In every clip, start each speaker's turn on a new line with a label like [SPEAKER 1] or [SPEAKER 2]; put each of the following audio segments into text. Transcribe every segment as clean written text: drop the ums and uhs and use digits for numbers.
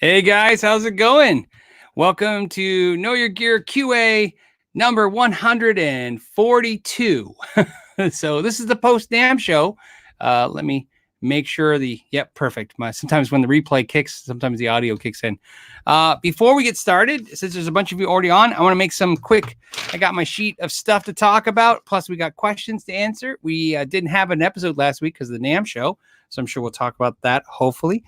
[SPEAKER 1] Hey guys, how's it going? Welcome to Know Your Gear QA number 142. So this is the post NAMM show. Let me make sure perfect. Sometimes when the replay kicks, sometimes the audio kicks in. Before we get started, since there's a bunch of you already on, I want to make some quick. I got my sheet of stuff to talk about. Plus, we got questions to answer. We didn't have an episode last week because of the NAMM show, so I'm sure we'll talk about that. Hopefully.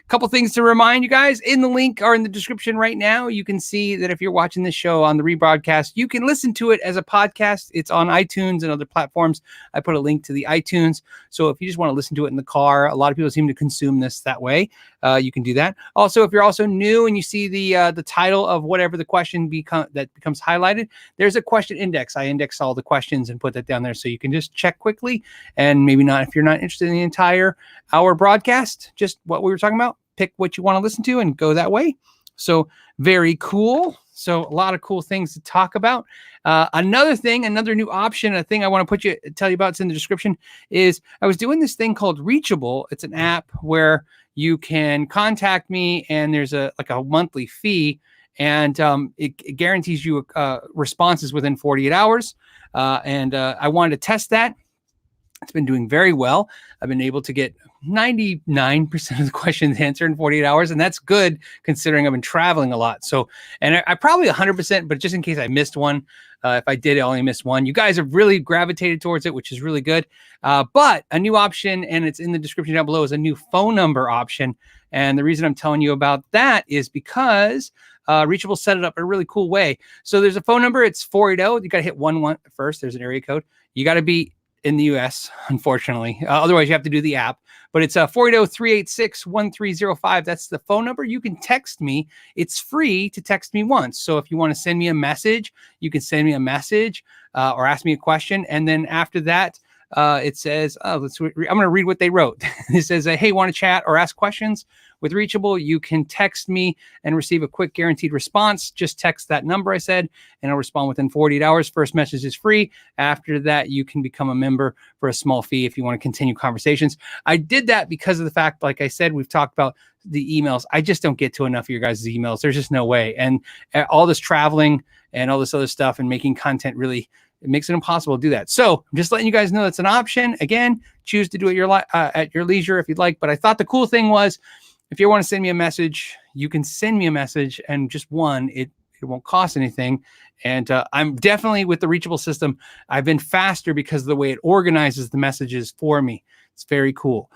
[SPEAKER 1] Couple things to remind you guys in the link or in the description right now. You can see that if you're watching this show on the rebroadcast, you can listen to it as a podcast. It's on iTunes and other platforms. I put a link to the iTunes. So if you just want to listen to it in the car, a lot of people seem to consume this that way. You can do that. Also, if you're also new and you see the title of whatever the question that becomes highlighted, there's a question index. I index all the questions and put that down there so you can just check quickly. And maybe not if you're not interested in the entire hour broadcast, just what we were talking about. Pick what you want to listen to and go that way. So very cool. So a lot of cool things to talk about. Another new option, a thing I want to tell you about, it's in the description, is I was doing this thing called Reachable. It's an app where you can contact me and there's a monthly fee, and it guarantees you responses within 48 hours. And I wanted to test that. It's been doing very well. I've been able to get 99% of the questions answered in 48 hours. And that's good considering I've been traveling a lot. So, and I probably 100%, but just in case I missed one, if I did, I only missed one. You guys have really gravitated towards it, which is really good. But a new option, and it's in the description down below, is a new phone number option. And the reason I'm telling you about that is because Reachable set it up in a really cool way. So there's a phone number. It's 480. You got to hit 11 first. There's an area code. You got to be in the US, unfortunately. Otherwise, you have to do the app. But it's 480-386-1305. That's the phone number. You can text me. It's free to text me once. So if you want to send me a message, you can send me a message or ask me a question. And then after that, it says, I'm going to read what they wrote. It says, hey, want to chat or ask questions with Reachable? You can text me and receive a quick guaranteed response. Just text that number I said, and I'll respond within 48 hours. First message is free. After that, you can become a member for a small fee if you want to continue conversations. I did that because of the fact, like I said, we've talked about the emails. I just don't get to enough of your guys' emails. There's just no way. And all this traveling and all this other stuff and making content really, it makes it impossible to do that. So I'm just letting you guys know that's an option. Again, choose to do it at your leisure if you'd like. But I thought the cool thing was, if you want to send me a message, you can send me a message, and just one, it won't cost anything. And I'm definitely, with the Reachable system, I've been faster because of the way it organizes the messages for me. It's very cool.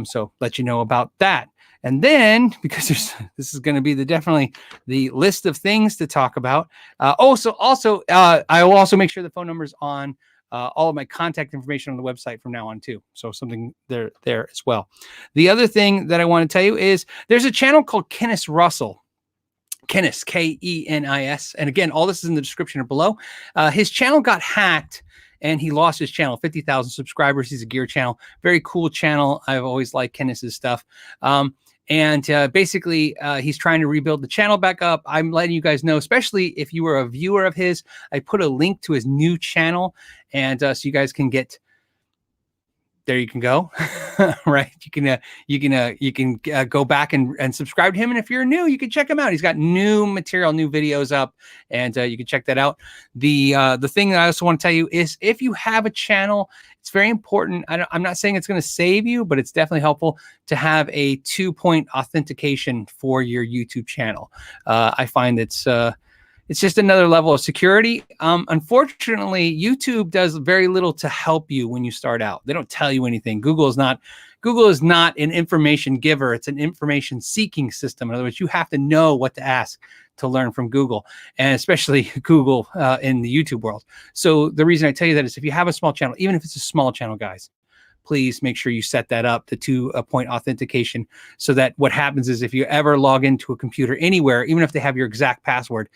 [SPEAKER 1] So let you know about that. And then, because this is going to be definitely the list of things to talk about. I will also make sure the phone number is on all of my contact information on the website from now on too. So something there as well. The other thing that I want to tell you is there's a channel called Kennis Russel. Kennis, Kenis. And again, all this is in the description or below. His channel got hacked and he lost his channel, 50,000 subscribers. He's a gear channel. Very cool channel. I've always liked Kennis's stuff. Basically, he's trying to rebuild the channel back up. I'm letting you guys know, especially if you were a viewer of his, I put a link to his new channel, and so you guys can get. There you can go, right? You can go back and subscribe to him. And if you're new, you can check him out. He's got new material, new videos up, and you can check that out. The thing that I also want to tell you is, if you have a channel, it's very important. I'm not saying it's going to save you, but it's definitely helpful to have a 2-point authentication for your YouTube channel. I find it's just another level of security. Unfortunately, YouTube does very little to help you when you start out. They don't tell you anything. Google is not an information giver. It's an information seeking system. In other words, you have to know what to ask to learn from Google, and especially Google in the YouTube world. So the reason I tell you that is, if you have a small channel, even if it's a small channel, guys, please make sure you set that up, the 2-point authentication, so that what happens is, if you ever log into a computer anywhere, even if they have your exact password,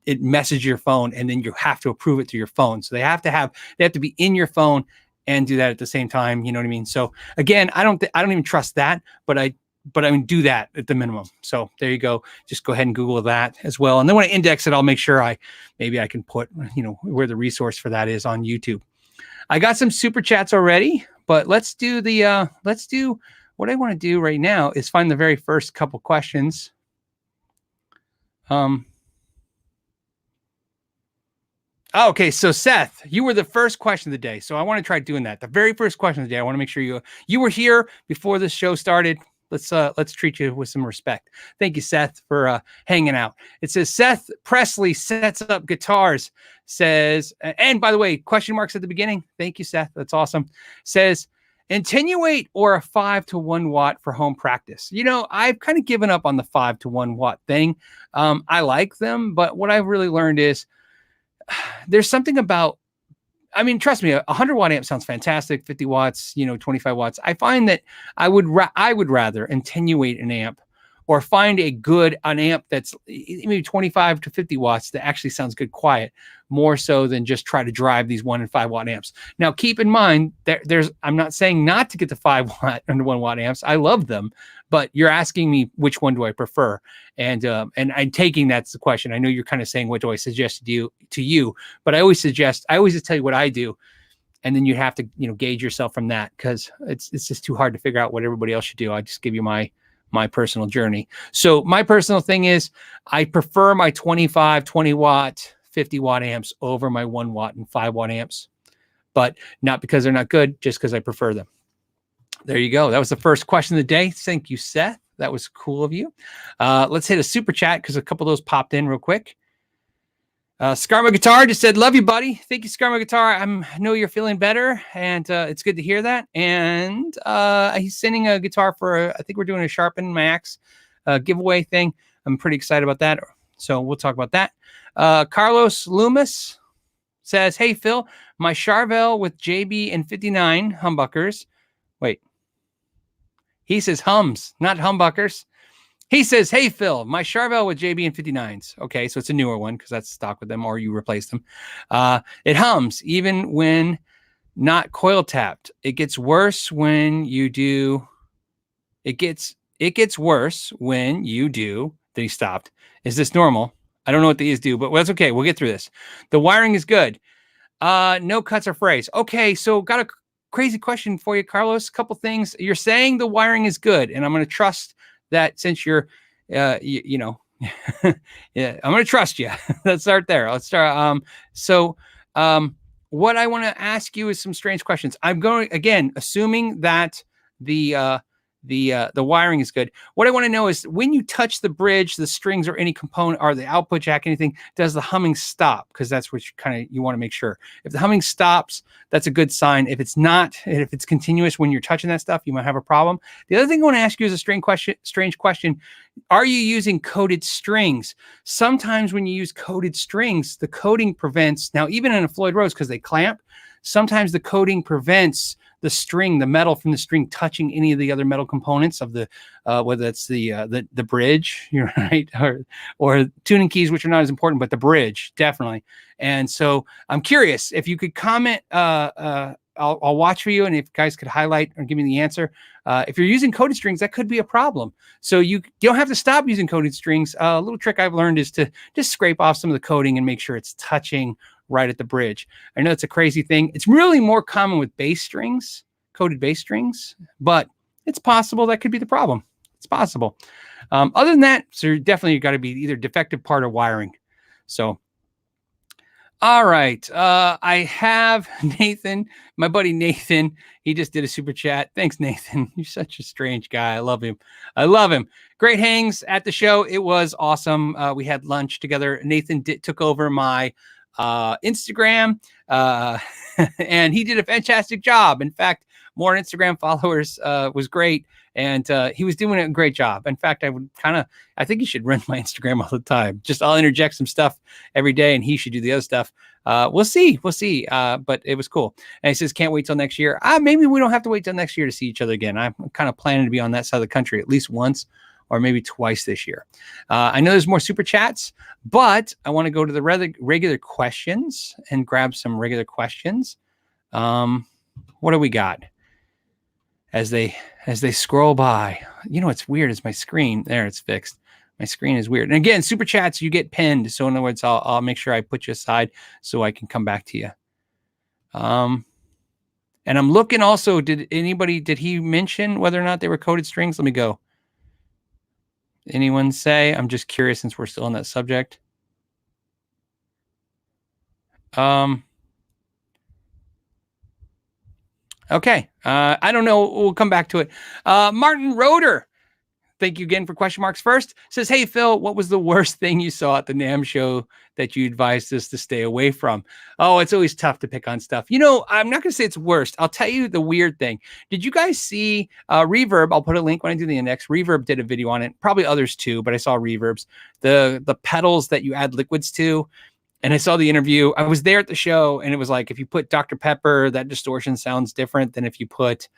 [SPEAKER 1] it messages your phone, and then you have to approve it to your phone. So they have to be in your phone and do that at the same time. You know what I memean? So again, I don't even trust that, but I mean, do that at the minimum. So there you go. Just go ahead and Google that as well. And then when I index it, I'll make sure I can put, where the resource for that is on YouTube. I got some super chats already, but let's do what I want to do right now is find the very first couple questions. Okay, so Seth, you were the first question of the day. So I want to try doing that. The very first question of the day. I want to make sure you were here before this show started. Let's treat you with some respect. Thank you, Seth, for hanging out. It says Seth Presley sets up guitars. Says, and by the way, question marks at the beginning. Thank you, Seth. That's awesome. Says, attenuate or a 5 to 1 watt for home practice. You know, I've kind of given up on the 5 to 1 watt thing. I like them, but what I've really learned is there's something about, I mean, trust me, a 100 watt amp sounds fantastic. 50 watts, 25 watts. I find that I would rather attenuate an amp or find an amp that's maybe 25 to 50 watts that actually sounds good quiet, more so than just try to drive these 1 and 5 watt amps. Now, keep in mind that I'm not saying not to get the 5 watt and 1 watt amps. I love them, but you're asking me which one do I prefer, and I'm taking that's the question. I know you're kind of saying what do I suggest to you, but I always just tell you what I do, and then you have to gauge yourself from that, because it's just too hard to figure out what everybody else should do. I just give you my personal journey. So my personal thing is I prefer my 25, 20 watt, 50 watt amps over my 1 watt and 5 watt amps, but not because they're not good, just because I prefer them. There you go. That was the first question of the day. Thank you, Seth. That was cool of you. Let's hit a super chat because a couple of those popped in real quick. Skarma Guitar just said, love you, buddy. Thank you, Skarma Guitar. I know you're feeling better, and it's good to hear that. And he's sending a guitar for, I think we're doing a Sharpen Max giveaway thing. I'm pretty excited about that. So we'll talk about that. Carlos Loomis says, hey, Phil, my Charvel with JB and 59 humbuckers. Wait. He says hums, not humbuckers. He says, hey, Phil, my Charvel with JB and 59s. Okay, so it's a newer one because that's stock with them, or you replace them. It hums even when not coil tapped. It gets worse when you do. It gets worse when you do. Then he stopped. Is this normal? I don't know what these do, but that's okay. We'll get through this. The wiring is good. No cuts or frays. Okay, so got a crazy question for you, Carlos. A couple things. You're saying the wiring is good, and I'm going to trust that since you're, yeah, I'm going to trust you. Let's start there. Let's start. What I want to ask you is some strange questions. I'm going, again, assuming that the wiring is good. What I want to know is when you touch the bridge, the strings, or any component, or the output jack, anything, does the humming stop? Because that's what you want to make sure. If the humming stops, that's a good sign. If it's not, and if it's continuous when you're touching that stuff, you might have a problem. The other thing I want to ask you is a strange question. Are you using coated strings? Sometimes when you use coated strings, the coating prevents, now even in a Floyd Rose, because they clamp, sometimes the coating prevents the string, the metal from the string touching any of the other metal components of the, whether it's the bridge, you're right, or tuning keys, which are not as important, but the bridge, definitely. And so I'm curious if you could comment. I'll watch for you, and if you guys could highlight or give me the answer. If you're using coated strings, that could be a problem. So you don't have to stop using coated strings. A little trick I've learned is to just scrape off some of the coating and make sure it's touching right at the bridge. I know it's a crazy thing. It's really more common with bass strings, coated bass strings, but it's possible that could be the problem. It's possible. Other than that, so definitely got to be either defective part or wiring. So, all right. I have Nathan, my buddy Nathan. He just did a super chat. Thanks, Nathan. You're such a strange guy. I love him. Great hangs at the show. It was awesome. We had lunch together. Nathan took over my Instagram, and he did a fantastic job. In fact, more Instagram followers was great, and he was doing a great job. In fact, I think he should run my Instagram all the time. Just I'll interject some stuff every day, and he should do the other stuff. We'll see. But it was cool. And he says, can't wait till next year. Maybe we don't have to wait till next year to see each other again. I'm kind of planning to be on that side of the country at least once, or maybe twice this year. I know there's more super chats, but I want to go to the regular questions and grab some regular questions. What do we got? As they scroll by, what's weird is my screen. There, it's fixed. My screen is weird. And again, super chats, you get pinned. So in other words, I'll make sure I put you aside so I can come back to you. And I'm looking also, did he mention whether or not they were coated strings? Let me go. Anyone say? I'm just curious since we're still on that subject. Okay. I don't know. We'll come back to it. Martin Roeder, thank you again for question marks first. Says, hey, Phil, what was the worst thing you saw at the NAMM show that you advised us to stay away from? Oh, it's always tough to pick on stuff. You know, I'm not going to say it's worst. I'll tell you the weird thing. Did you guys see Reverb? I'll put a link when I do the index. Reverb did a video on it. Probably others too, but I saw Reverb's. The pedals that you add liquids to. And I saw the interview. I was there at the show, and it was like, if you put Dr. Pepper, that distortion sounds different than if you put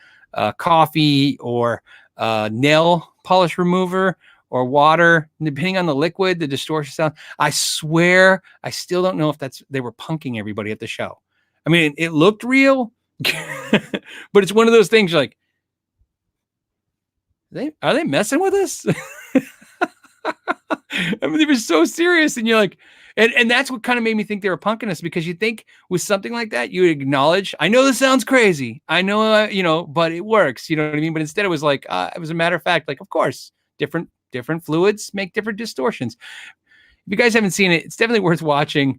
[SPEAKER 1] coffee or nail polish remover or water. Depending on the liquid, the distortion sound. I swear, I still don't know if they were punking everybody at the show. I mean, it looked real, but it's one of those things like, are they messing with us? I mean, they were so serious, and you're like, and that's what kind of made me think they were punking us, because you think with something like that, you would acknowledge, I know this sounds crazy. I know, but it works. You know what I mean? But instead it was like, it was a matter of fact, like, of course, different fluids make different distortions. If you guys haven't seen it, it's definitely worth watching.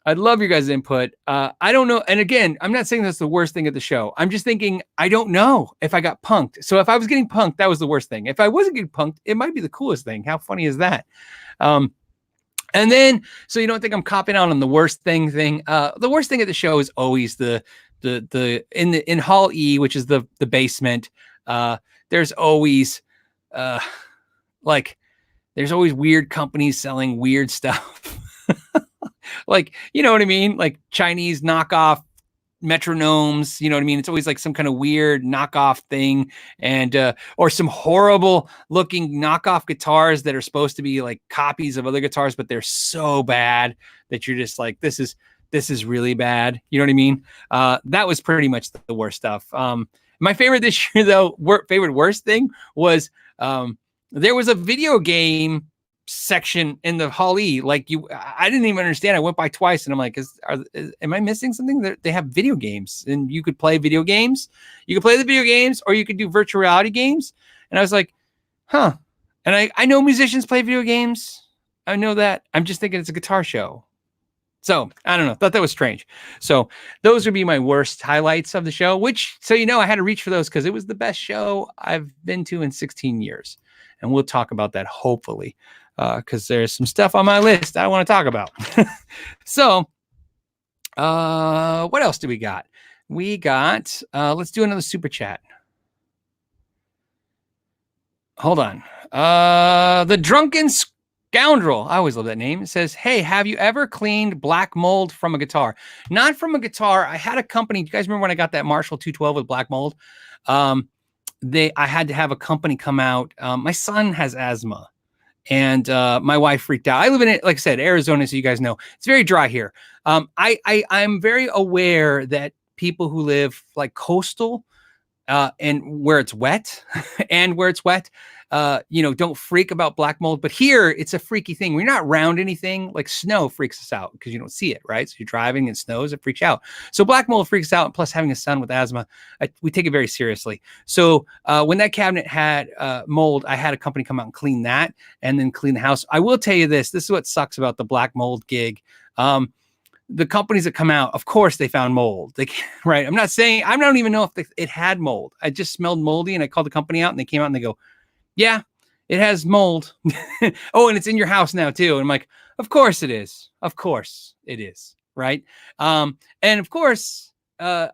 [SPEAKER 1] I'd love your guys' input. I don't know. And again, I'm not saying that's the worst thing at the show. I'm just thinking, I don't know if I got punked. So if I was getting punked, that was the worst thing. If I wasn't getting punked, it might be the coolest thing. How funny is that? And then, so you don't think I'm copping out on the worst thing. The worst thing at the show is always in Hall E, which is the basement. There's always there's always weird companies selling weird stuff. Like, you know what I mean? Like Chinese knockoff metronomes, you know what I mean? It's always like some kind of weird knockoff thing, and or some horrible looking knockoff guitars that are supposed to be like copies of other guitars, but they're so bad that you're just like, this is really bad. You know what I mean? That was pretty much the worst stuff. My favorite this year, though, worst thing was there was a video game section in the Hall E. Like, I didn't even understand. I went by twice, and I'm like, am I missing something? They have video games, and you could play video games. You could play the video games, or you could do virtual reality games. And I was like, huh. And I know musicians play video games. I know that. I'm just thinking it's a guitar show. So I don't know. Thought that was strange. So those would be my worst highlights of the show, which, so I had to reach for those because it was the best show I've been to in 16 years. And we'll talk about that hopefully, because there's some stuff on my list I want to talk about. So what else do we got? We got, let's do another super chat. Hold on. The Drunken Scoundrel, I always love that name. It says, hey, have you ever cleaned black mold from a guitar? Not from a guitar. I had a company. Do you guys remember when I got that Marshall 212 with black mold? I had to have a company come out. My son has asthma, and my wife freaked out. I live in it, like I said, Arizona, so you guys know it's very dry here. I'm very aware that people who live like coastal and where it's wet don't freak about black mold. But here it's a freaky thing. We're not around anything. Like snow freaks us out because you don't see it, right? So you're driving and snows, it freaks you out. So black mold freaks us out. And plus having a son with asthma, we take it very seriously. So when that cabinet had mold, I had a company come out and clean that and then clean the house. I will tell you this is what sucks about the black mold gig. The companies that come out, of course, they found mold. Right? I'm not saying, I don't even know if it had mold. I just smelled moldy, and I called the company out, and they came out and they go, yeah, it has mold. Oh, and it's in your house now too. And I'm like, of course it is. Of course it is. Right. And of course, as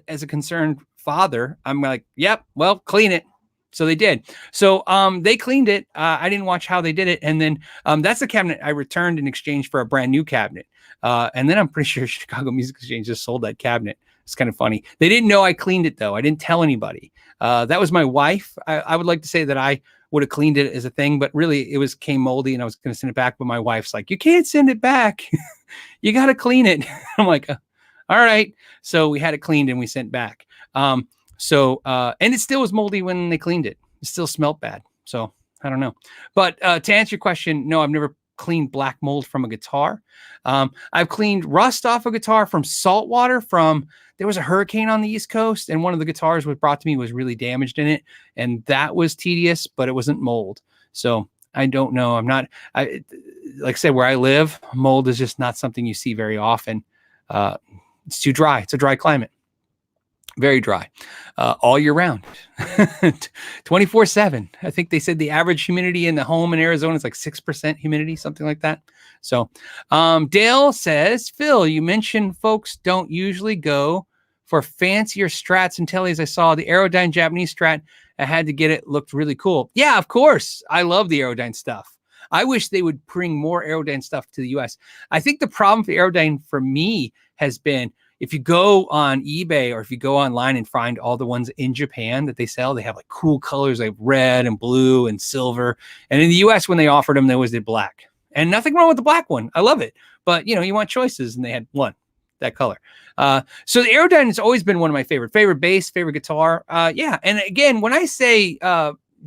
[SPEAKER 1] a concerned father, I'm like, yep, well, clean it. So they did. So they cleaned it. I didn't watch how they did it. And then that's the cabinet I returned in exchange for a brand new cabinet. And then I'm pretty sure Chicago Music Exchange just sold that cabinet. It's kind of funny. They didn't know I cleaned it, though. I didn't tell anybody. That was my wife. I would like to say that I would have cleaned it as a thing, but really it came moldy, and I was going to send it back. But my wife's like, you can't send it back. You got to clean it. I'm like, all right. So we had it cleaned and we sent back. And it still was moldy when they cleaned it. It still smelled bad. So I don't know. But to answer your question, no, I've never cleaned black mold from a guitar. I've cleaned rust off a guitar from salt water there was a hurricane on the East Coast, and one of the guitars was brought to me was really damaged in it. And that was tedious, but it wasn't mold. So I don't know. Like I said, where I live, mold is just not something you see very often. It's too dry. It's a dry climate. Very dry, all year round, 24/7. I think they said the average humidity in the home in Arizona is like 6% humidity, something like that. So Dale says, Phil, you mentioned folks don't usually go for fancier strats and tellies. I saw the Aerodyne Japanese strat. I had to get it. Looked really cool. Yeah, of course. I love the Aerodyne stuff. I wish they would bring more Aerodyne stuff to the US. I think the problem for Aerodyne for me has been, if you go on eBay or if you go online and find all the ones in Japan that they sell, they have like cool colors like red and blue and silver. And in the US, when they offered them, they always did black. And nothing wrong with the black one. I love it. But, you want choices, and they had one, that color. So the Aerodyne has always been one of my favorite bass, favorite guitar. Yeah. And again, when I say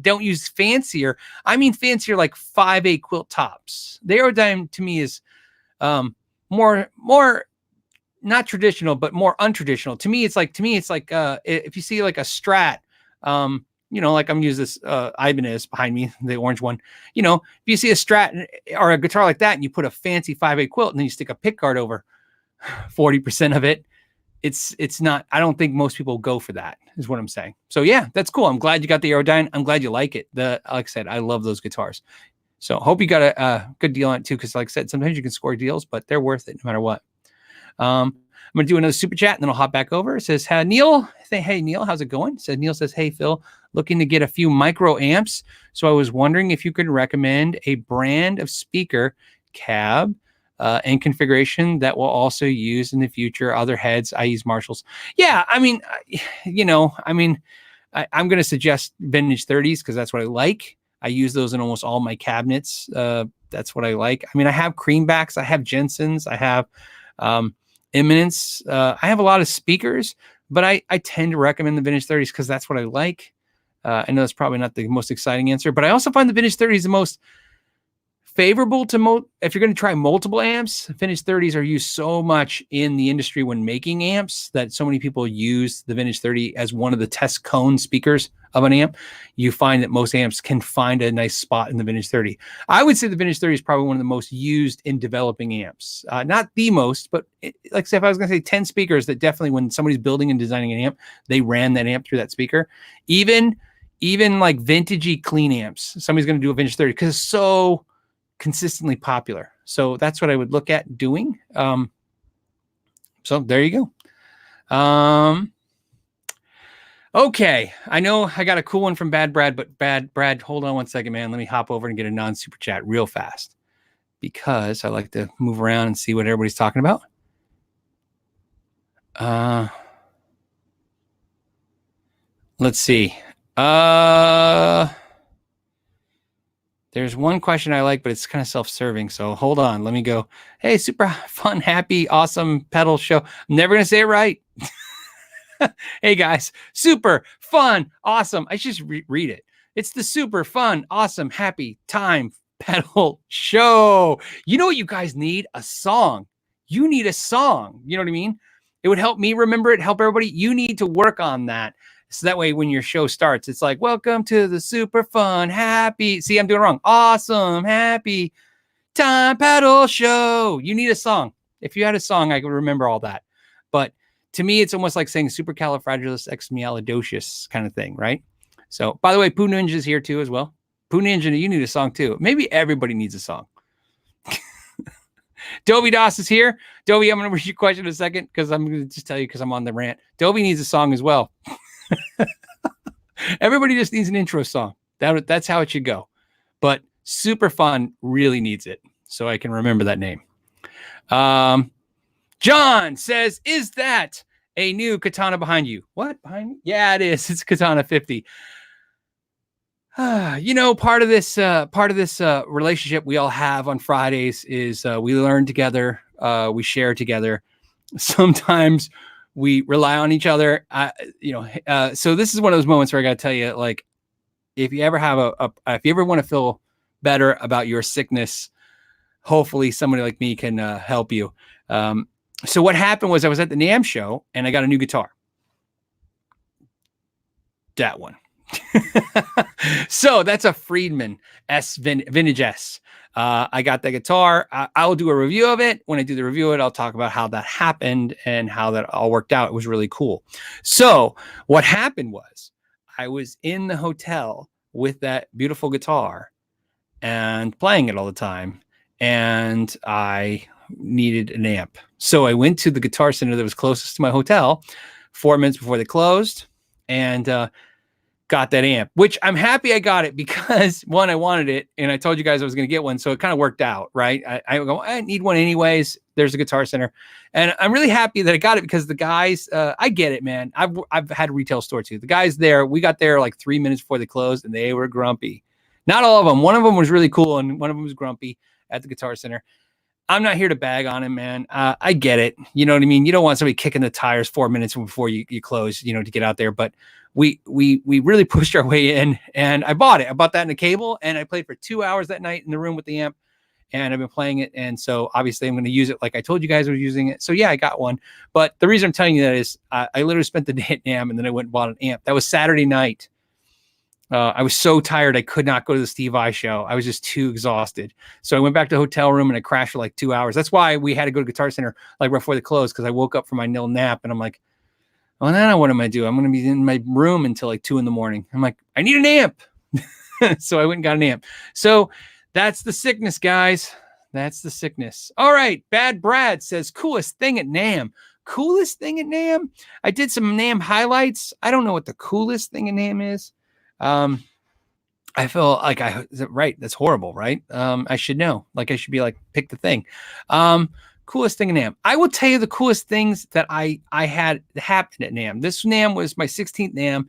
[SPEAKER 1] don't use fancier, I mean fancier like 5/8 quilt tops. The Aerodyne to me is more not traditional, but more untraditional. To me, it's like if you see like a strat, like I'm using this Ibanez behind me, the orange one. If you see a strat or a guitar like that, and you put a fancy 5/8 quilt, and then you stick a pick guard over 40% of it, it's not. I don't think most people go for that, is what I'm saying. So yeah, that's cool. I'm glad you got the Aerodyne. I'm glad you like it. Like I said, I love those guitars. So hope you got a good deal on it too, because like I said, sometimes you can score deals, but they're worth it no matter what. I'm going to do another super chat, and then I'll hop back over. It says, Neil, hey, Neil, how's it going? Neil says, hey, Phil, looking to get a few micro amps. So I was wondering if you could recommend a brand of speaker cab and configuration that will also use in the future. Other heads, I use Marshalls. Yeah, I mean, I'm going to suggest vintage 30s because that's what I like. I use those in almost all my cabinets. That's what I like. I mean, I have Creambacks, I have Jensen's, I have Eminence. I have a lot of speakers, but I tend to recommend the vintage 30s because that's what I like. I know that's probably not the most exciting answer, but I also find the vintage 30s the most favorable to if you're going to try multiple amps. Vintage 30s are used so much in the industry when making amps that so many people use the vintage 30 as one of the test cone speakers of an amp. You find that most amps can find a nice spot in the vintage 30. I would say the vintage 30 is probably one of the most used in developing amps. Not the most, but like I said, if I was going to say 10 speakers that definitely when somebody's building and designing an amp, they ran that amp through that speaker. Even like vintagey clean amps, somebody's going to do a vintage 30 because it's so consistently popular. So that's what I would look at doing. So there you go. Okay. I know I got a cool one from Bad Brad, but Brad, hold on one second, man. Let me hop over and get a non-super chat real fast because I like to move around and see what everybody's talking about. Let's see. There's one question I like, but it's kind of self-serving. So hold on. Let me go. Hey, super fun, happy, awesome pedal show. I'm never going to say it right. Hey, guys. Super fun, awesome. I should just read it. It's the super fun, awesome, happy time pedal show. You know what you guys need? A song. You need a song. You know what I mean? It would help me remember it, help everybody. You need to work on that. So that way, when your show starts, it's like, welcome to the super fun, happy. See, I'm doing it wrong. Awesome, happy time pedal show. You need a song. If you had a song, I could remember all that. But to me, it's almost like saying supercalifragilisticexpialidocious kind of thing, right? So, by the way, Poo Ninja's here too as well. Poo Ninja, you need a song too. Maybe everybody needs a song. Dovey Doss is here. Dovey, I'm going to read your question in a second because I'm going to just tell you because I'm on the rant. Dovey needs a song as well. Everybody just needs an intro song. That's how it should go. But super fun really needs it. So I can remember that name. John says, is that a new Katana behind you? What? Behind me? Yeah, it is. It's Katana 50. Part of this relationship we all have on Fridays is we learn together, we share together. Sometimes we rely on each other. So this is one of those moments where I got to tell you, like, if you ever have if you ever want to feel better about your sickness, hopefully somebody like me can help you. So what happened was I was at the NAMM show and I got a new guitar. That one. So that's a Friedman Vintage S. I got that guitar. I will do a review of it. When I do the review of it, I'll talk about how that happened and how that all worked out. It was really cool. So what happened was I was in the hotel with that beautiful guitar and playing it all the time. And I needed an amp. So I went to the Guitar Center that was closest to my hotel 4 minutes before they closed and got that amp, which I'm happy I got it because one, I wanted it and I told you guys I was going to get one. So it kind of worked out, right? I need one anyways. There's a Guitar Center and I'm really happy that I got it because the guys, I get it, man. I've had a retail store too. The guys there, we got there like 3 minutes before they closed and they were grumpy. Not all of them. One of them was really cool and one of them was grumpy at the Guitar Center. I'm not here to bag on him, man. I get it. You know what I mean? You don't want somebody kicking the tires 4 minutes before you close, to get out there. But we really pushed our way in and I bought it. I bought that in a cable and I played for 2 hours that night in the room with the amp and I've been playing it. And so obviously I'm going to use it like I told you guys I was using it. So yeah, I got one. But the reason I'm telling you that is I literally spent the day at NAMM and then I went and bought an amp. That was Saturday night. I was so tired. I could not go to the Steve I show. I was just too exhausted. So I went back to the hotel room and I crashed for like 2 hours. That's why we had to go to Guitar Center like right before they closed. Cause I woke up from my nil nap and I'm like, well, now what am I doing? I'm going to be in my room until like 2 a.m. I'm like, I need an amp. So I went and got an amp. So that's the sickness, guys. That's the sickness. All right. Bad Brad says coolest thing at NAMM. Coolest thing at NAMM. I did some NAMM highlights. I don't know what the coolest thing at NAMM is. I feel like right. That's horrible, right? I should know. Like I should be like, pick the thing. Coolest thing in NAMM. I will tell you the coolest things that I had happen at NAMM. This NAMM was my 16th NAMM.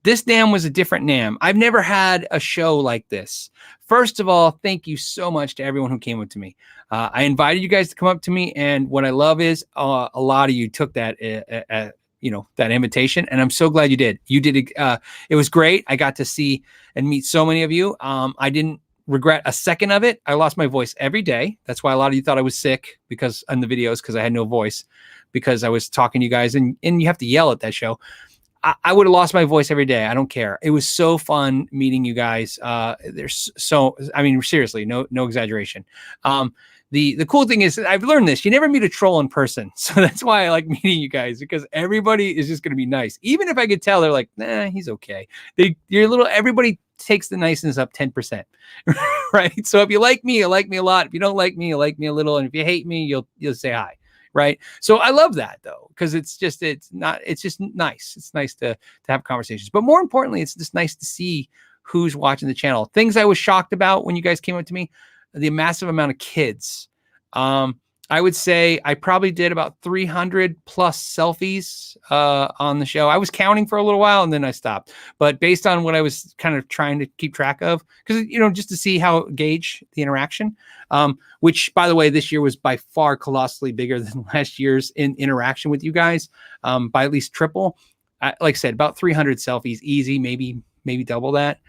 [SPEAKER 1] This NAMM was a different NAMM. I've never had a show like this. First of all, thank you so much to everyone who came up to me. I invited you guys to come up to me, and what I love is a lot of you took that that invitation, and I'm so glad you did. You did. It was great. I got to see and meet so many of you. I didn't regret a second of it. I lost my voice every day. That's why a lot of you thought I was sick because on the videos, because I had no voice, because I was talking to you guys and you have to yell at that show. I would have lost my voice every day. I don't care. It was so fun meeting you guys. There's so, I mean, seriously, no exaggeration. The cool thing is I've learned this. You never meet a troll in person. So that's why I like meeting you guys, because everybody is just going to be nice. Even if I could tell they're like, nah, he's okay. Everybody takes the niceness up 10%, right? So if you like me, you like me a lot. If you don't like me, you like me a little. And if you hate me, you'll say hi. Right. So I love that though, because it's just nice. It's nice to have conversations, but more importantly, it's just nice to see who's watching the channel. Things I was shocked about when you guys came up to me, the massive amount of kids. I would say I probably did about 300 plus selfies on the show. I was counting for a little while and then I stopped, but based on what I was kind of trying to keep track of, because, just to see how gauge the interaction, which by the way, this year was by far colossally bigger than last year's interaction with you guys, by at least triple. Like I said, about 300 selfies, easy, maybe double that.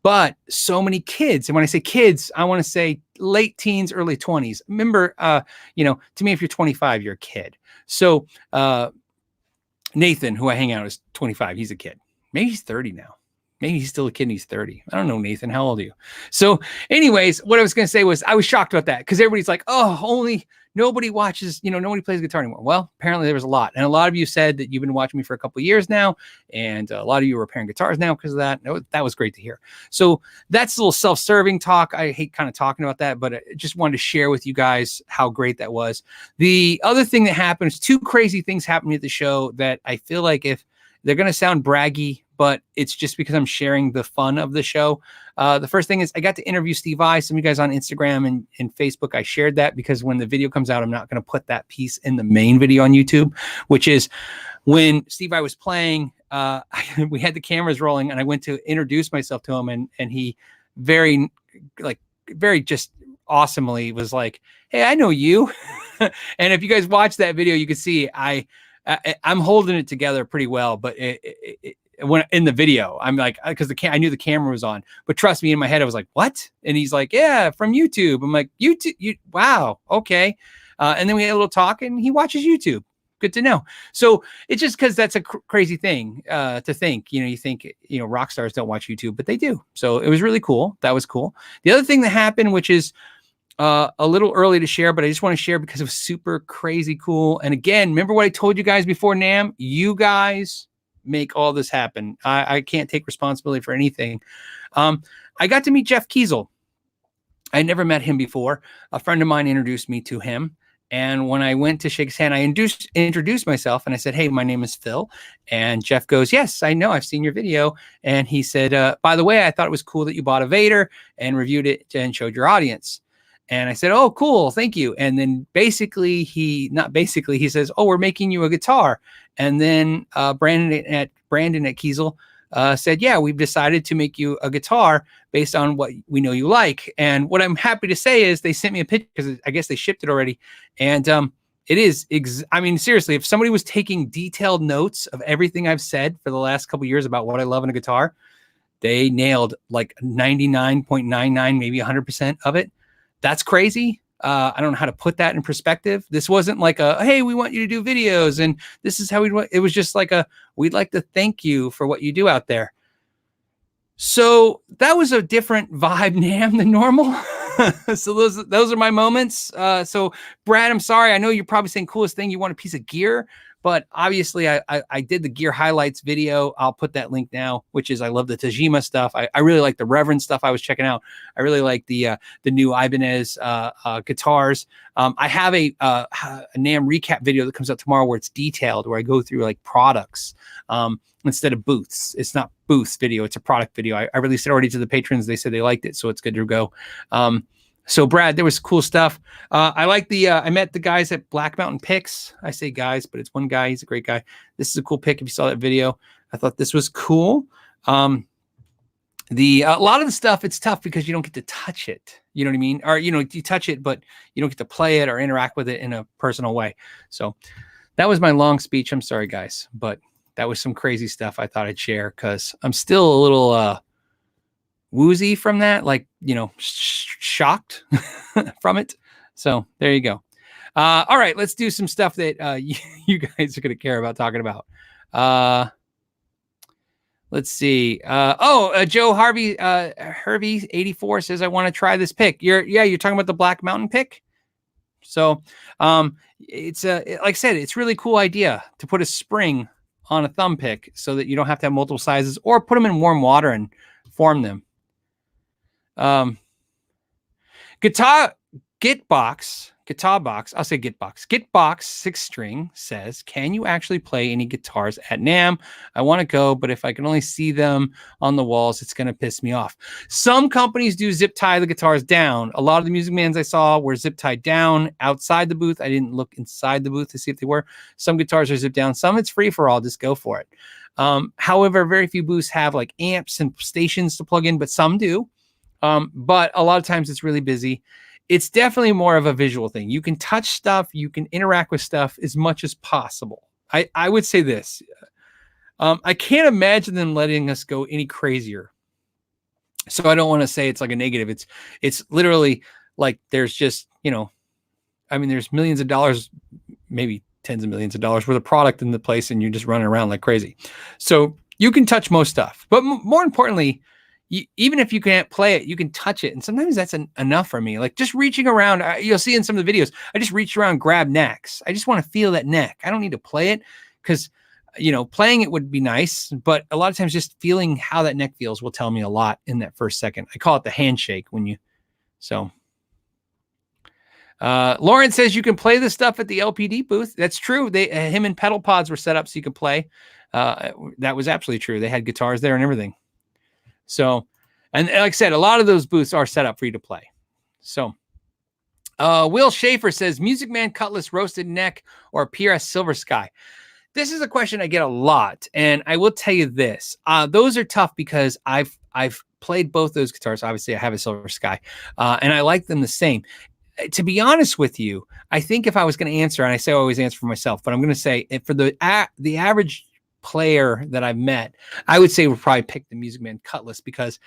[SPEAKER 1] But so many kids. And when I say kids, I want to say late teens, early 20s. Remember, to me, if you're 25, you're a kid. So Nathan, who I hang out with, is 25. He's a kid. Maybe he's 30 now. Maybe he's still a kid and he's 30. I don't know, Nathan. How old are you? So anyways, what I was going to say was I was shocked about that because everybody's like, oh, nobody watches, nobody plays guitar anymore. Well, apparently there was a lot. And a lot of you said that you've been watching me for a couple of years now. And a lot of you are repairing guitars now because of that. That was great to hear. So that's a little self-serving talk. I hate kind of talking about that, but I just wanted to share with you guys how great that was. The other thing that happens, two crazy things happened at the show that I feel like if they're going to sound braggy, but it's just because I'm sharing the fun of the show. The first thing is I got to interview Steve I. Some of you guys on Instagram and Facebook, I shared that because when the video comes out, I'm not going to put that piece in the main video on YouTube, which is when Steve I was playing, we had the cameras rolling and I went to introduce myself to him and he very just awesomely was like, hey, I know you. And if you guys watch that video, you can see I'm holding it together pretty well, but when in the video. I'm like, because I knew the camera was on, but trust me, in my head I was like, what? And he's like, yeah, from YouTube. I'm like, YouTube, wow, okay. And then we had a little talk, and he watches YouTube. Good to know. So it's just because that's a crazy thing to think. You think rock stars don't watch YouTube, but they do. So it was really cool. That was cool. The other thing that happened, which is a little early to share, but I just want to share because it was super crazy cool. And again, remember what I told you guys before NAMM? You guys make all this happen. I can't take responsibility for anything. I got to meet Jeff Kiesel. I never met him before. A friend of mine introduced me to him. And when I went to shake his hand, I introduced myself, and I said, hey, my name is Phil. And Jeff goes, yes, I know. I've seen your video. And he said, by the way, I thought it was cool that you bought a Vader and reviewed it and showed your audience. And I said, oh, cool. Thank you. And then he says, oh, we're making you a guitar. And then Brandon at Kiesel said, yeah, we've decided to make you a guitar based on what we know you like. And what I'm happy to say is they sent me a picture because I guess they shipped it already. And it is, seriously, if somebody was taking detailed notes of everything I've said for the last couple of years about what I love in a guitar, they nailed like 99.99, maybe 100% of it. That's crazy. I don't know how to put that in perspective. This wasn't like hey, we want you to do videos and this is how it was just like we'd like to thank you for what you do out there. So that was a different vibe, NAMM, than normal. So those are my moments. So Brad, I'm sorry. I know you're probably saying coolest thing. You want a piece of gear, but obviously I did the gear highlights video. I'll put that link now, which is, I love the Tajima stuff. I really like the Reverend stuff I was checking out. I really like the new Ibanez guitars. I have a NAMM recap video that comes out tomorrow where it's detailed, where I go through like products instead of booths. It's not booths video. It's a product video. I released it already to the patrons. They said they liked it, so it's good to go. So Brad, there was cool stuff. I like I met the guys at Black Mountain Picks. I say guys, but it's one guy. He's a great guy. This is a cool pick. If you saw that video, I thought this was cool. A lot of the stuff, it's tough because you don't get to touch it. You know what I mean? Or, you touch it, but you don't get to play it or interact with it in a personal way. So that was my long speech. I'm sorry, guys, but that was some crazy stuff I thought I'd share because I'm still a little woozy from that, like, shocked from it. So there you go. All right, let's do some stuff that you guys are going to care about talking about. Let's see. Joe Harvey, Hervey 84 says, I want to try this pick. You're talking about the Black Mountain pick. So it's like I said, it's really cool idea to put a spring on a thumb pick so that you don't have to have multiple sizes, or put them in warm water and form them. Gitbox, I'll say Gitbox. Gitbox 6-string says, can you actually play any guitars at NAMM? I want to go, but if I can only see them on the walls, it's going to piss me off. Some companies do zip tie the guitars down. A lot of the Music Mans I saw were zip tied down outside the booth. I didn't look inside the booth to see if they were. Some guitars are zipped down. Some it's free for all. Just go for it. However, very few booths have like amps and stations to plug in, but some do. But a lot of times it's really busy. It's definitely more of a visual thing. You can touch stuff. You can interact with stuff as much as possible. I would say this. I can't imagine them letting us go any crazier. So I don't want to say it's like a negative. It's literally like there's just, there's millions of dollars, maybe tens of millions of dollars worth of product in the place, and you're just running around like crazy. So you can touch most stuff. But more importantly, even if you can't play it, you can touch it. And sometimes that's enough for me. Like just reaching around, you'll see in some of the videos, I just reach around, grab necks. I just want to feel that neck. I don't need to play it because, playing it would be nice. But a lot of times just feeling how that neck feels will tell me a lot in that first second. I call it the handshake Lauren says you can play this stuff at the LPD booth. That's true. Him and pedal pods were set up so you could play. That was absolutely true. They had guitars there and everything. So, and like I said, a lot of those booths are set up for you to play. So, Will Schaefer says, Music Man Cutlass Roasted Neck or PRS Silver Sky. This is a question I get a lot, and I will tell you this. Those are tough because I've played both those guitars. Obviously, I have a Silver Sky, and I like them the same. To be honest with you, I think if I was going to answer, and I say I always answer for myself, but I'm going to say for the average player that I've met, I would say would probably pick the Music Man Cutlass because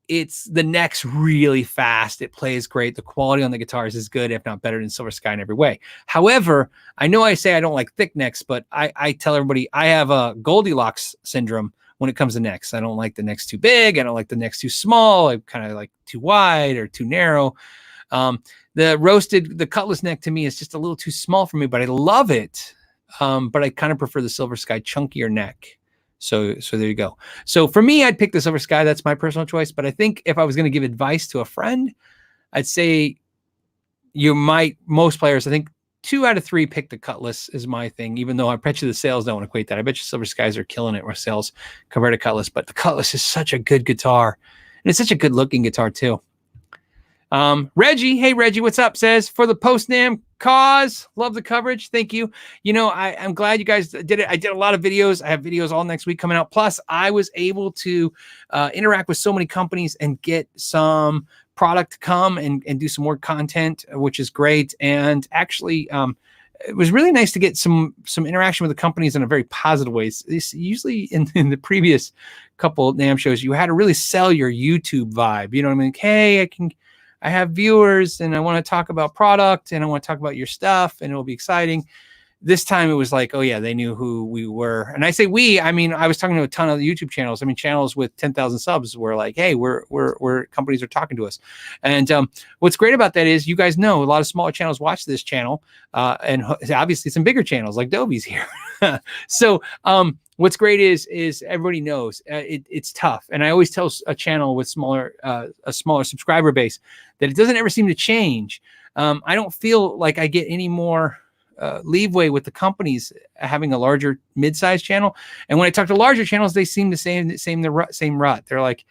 [SPEAKER 1] the neck's really fast. It plays great. The quality on the guitars is good, if not better than Silver Sky in every way. However, I know I say I don't like thick necks, but I tell everybody I have a Goldilocks syndrome when it comes to necks. I don't like the necks too big. I don't like the necks too small. I kind of like too wide or too narrow. The Cutlass neck to me is just a little too small for me, but I love it. But I kind of prefer the Silver Sky chunkier neck. So there you go. So for me, I'd pick the Silver Sky. That's my personal choice. But I think if I was going to give advice to a friend, I'd say most players, I think 2 out of 3 pick the Cutlass is my thing, even though I bet you the sales don't equate that. I bet you Silver Skies are killing it with sales compared to Cutlass. But the Cutlass is such a good guitar. And it's such a good looking guitar too. Reggie, hey Reggie, what's up? Says for the post NAMM cause, love the coverage. Thank you. I'm glad you guys did it. I did a lot of videos. I have videos all next week coming out. Plus, I was able to interact with so many companies and get some product to come and do some more content, which is great. And actually, it was really nice to get some interaction with the companies in a very positive way. Usually in the previous couple of NAMM shows, you had to really sell your YouTube vibe. You know what I mean? Hey, I have viewers and I want to talk about product and I want to talk about your stuff and it'll be exciting. This time it was like, oh yeah, they knew who we were. And I say we, I mean, I was talking to a ton of YouTube channels. I mean, channels with 10,000 subs were like, hey, we're companies are talking to us. And what's great about that is you guys know a lot of smaller channels watch this channel and obviously some bigger channels like Doby's here. So what's great is everybody knows it's tough. And I always tell a channel with a smaller subscriber base that it doesn't ever seem to change. I don't feel like I get any more leeway with the companies having a larger mid-sized channel. And when I talk to larger channels, they seem the same rut. They're like,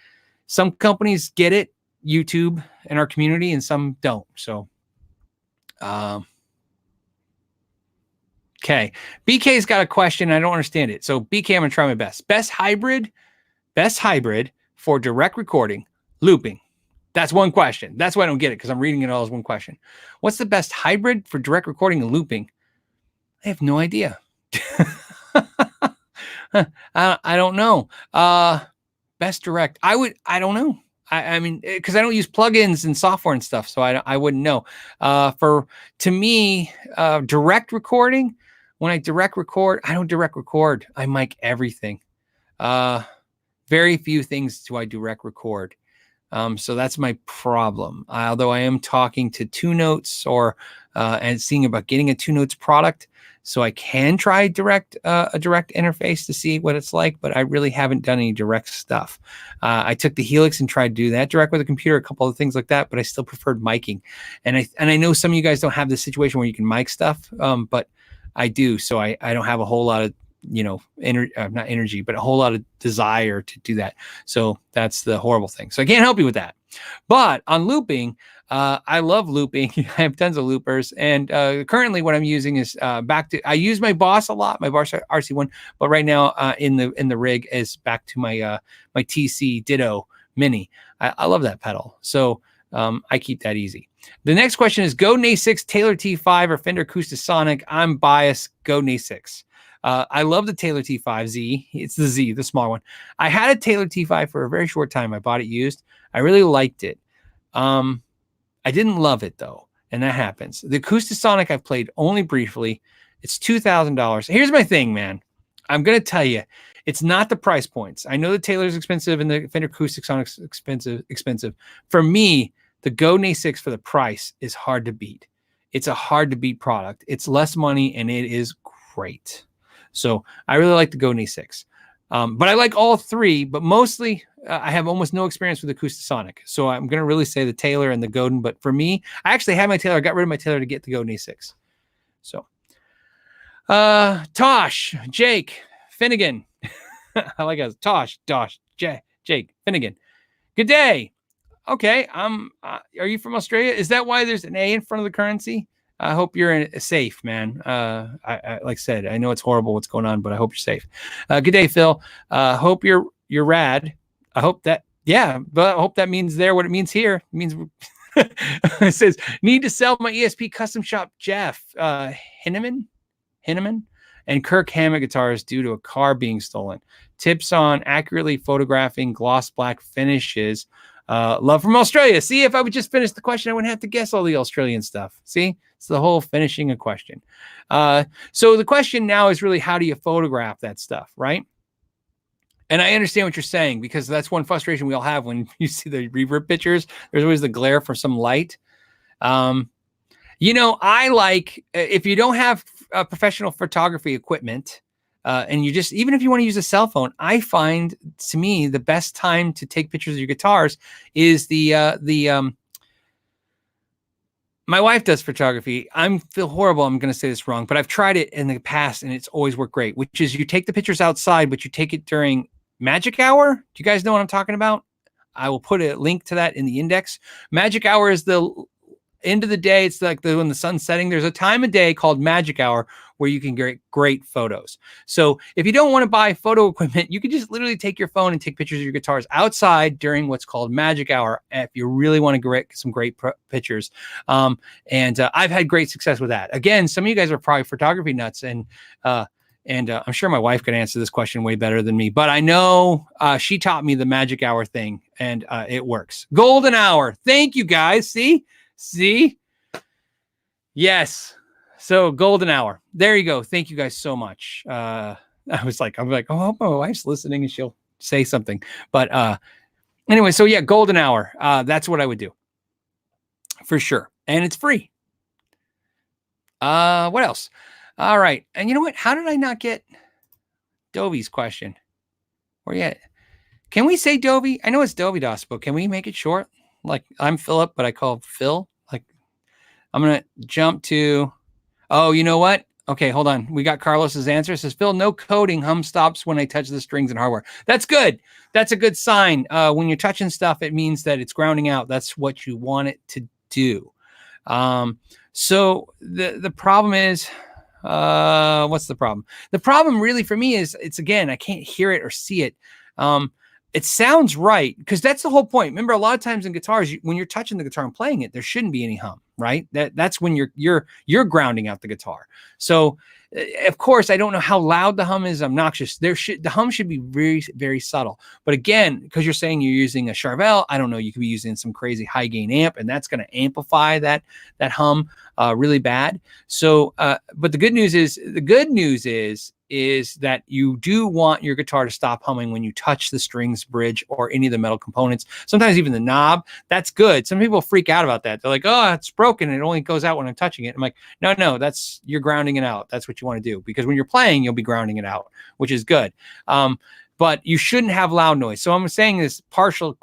[SPEAKER 1] some companies get it, YouTube and our community, and some don't. So, okay. BK's got a question. I don't understand it. So BK, I'm going to try my best. Best hybrid for direct recording, looping. That's one question. That's why I don't get it, because I'm reading it all as one question. What's the best hybrid for direct recording and looping? I have no idea. I don't know. Best direct. I don't know. I mean, because I don't use plugins and software and stuff, so I wouldn't know. To me, direct recording, when I direct record, I don't direct record. I mic everything. Very few things do I direct record. So that's my problem. Although I am talking to 2Notes and seeing about getting a 2Notes product, so I can try a direct interface to see what it's like, but I really haven't done any direct stuff. I took the Helix and tried to do that direct with a computer, a couple of things like that, but I still preferred miking. And I know some of you guys don't have this situation where you can mic stuff, but I do. So I don't have a whole lot of not energy, but a whole lot of desire to do that. So that's the horrible thing. So I can't help you with that. But on looping, I love looping. I have tons of loopers. And currently what I'm using is I use my Boss a lot, my Boss RC1, but right now in the rig is back to my TC Ditto Mini. I love that pedal. So I keep that easy. The next question is Go NA6, Taylor T5, or Fender Acoustasonic. I'm biased, Go NA6. I love the Taylor T5 Z. It's the Z, the smaller one. I had a Taylor T5 for a very short time. I bought it used. I really liked it. I didn't love it though, and that happens. The Acoustasonic I've played only briefly. It's $2,000. Here's my thing, man. I'm gonna tell you, it's not the price points. I know the Taylor's expensive and the Fender Acoustasonic's expensive. For me, the Go NA6 for the price is hard to beat. It's a hard to beat product. It's less money and it is great. So I really like the Go NA6. But I like all three, but mostly I have almost no experience with Acoustasonic. So I'm going to really say the Taylor and the Godin. But for me, I actually had my Taylor. I got rid of my Taylor to get the Go NA6. So Tosh, Jake, Finnegan. I like it. Tosh, Jake, Finnegan. Good day. Okay. Are you from Australia? Is that why there's an A in front of the currency? I hope you're safe, man. I like I said, I know it's horrible what's going on, but I hope you're safe. Good day, Phil. Hope you're rad. I hope that, yeah, but I hope that means there what it means here. It means it says need to sell my ESP custom shop, Jeff Hinneman. and Kirk Hammett guitars due to a car being stolen. Tips on accurately photographing gloss black finishes. Love from Australia. See, if I would just finish the question, I wouldn't have to guess all the Australian stuff. See, it's the whole finishing a question. So the question now is really, how do you photograph that stuff, right? And I understand what you're saying, because that's one frustration we all have when you see the reverb pictures. There's always the glare from some light. You know, I like, if you don't have professional photography equipment, and you just, even if you want to use a cell phone, I find, to me, the best time to take pictures of your guitars is my wife does photography. I feel horrible. I'm going to say this wrong, but I've tried it in the past and it's always worked great, which is you take the pictures outside, but you take it during magic hour. Do you guys know what I'm talking about? I will put a link to that in the index. Magic hour is the end of the day. It's like when the sun's setting. There's a time of day called magic hour where you can get great photos. So if you don't want to buy photo equipment, you can just literally take your phone and take pictures of your guitars outside during what's called magic hour, if you really want to get some great pictures. And I've had great success with that. Again, some of you guys are probably photography nuts, and I'm sure my wife could answer this question way better than me, but I know she taught me the magic hour thing, and it works. Golden hour. Thank you, guys. See? Yes. So golden hour. There you go. Thank you guys so much. I'm like, oh, I hope my wife's listening and she'll say something. But anyway, so yeah, golden hour. That's what I would do for sure. And it's free. What else? All right. And you know what? How did I not get Dovey's question? Where you at? Can we say Dovey? I know it's Dovey Das, but can we make it short? Like, I'm Philip, but I call Phil. Like, I'm going to jump to, oh, you know what? Okay, hold on. We got Carlos's answer. It says, Phil, no coding. Hum stops when I touch the strings and hardware. That's good. That's a good sign. When you're touching stuff, it means that it's grounding out. That's what you want it to do. So the problem is, what's the problem? The problem really for me is, it's, again, I can't hear it or see it. It sounds right, because that's the whole point. Remember, a lot of times in guitars, when you're touching the guitar and playing it, there shouldn't be any hum, right? That's when you're grounding out the guitar. So, of course, I don't know how loud the hum is. Obnoxious. The hum should be very, very subtle. But again, because you're saying you're using a Charvel, I don't know. You could be using some crazy high gain amp, and that's going to amplify that hum really bad. So, but the good news is that you do want your guitar to stop humming when you touch the strings, bridge, or any of the metal components. Sometimes even the knob. That's good. Some people freak out about that. They're like, oh, it's broken. It only goes out when I'm touching it. I'm like, no, you're grounding it out. That's what you want to do, because when you're playing, you'll be grounding it out, which is good. But you shouldn't have loud noise. So I'm saying this partial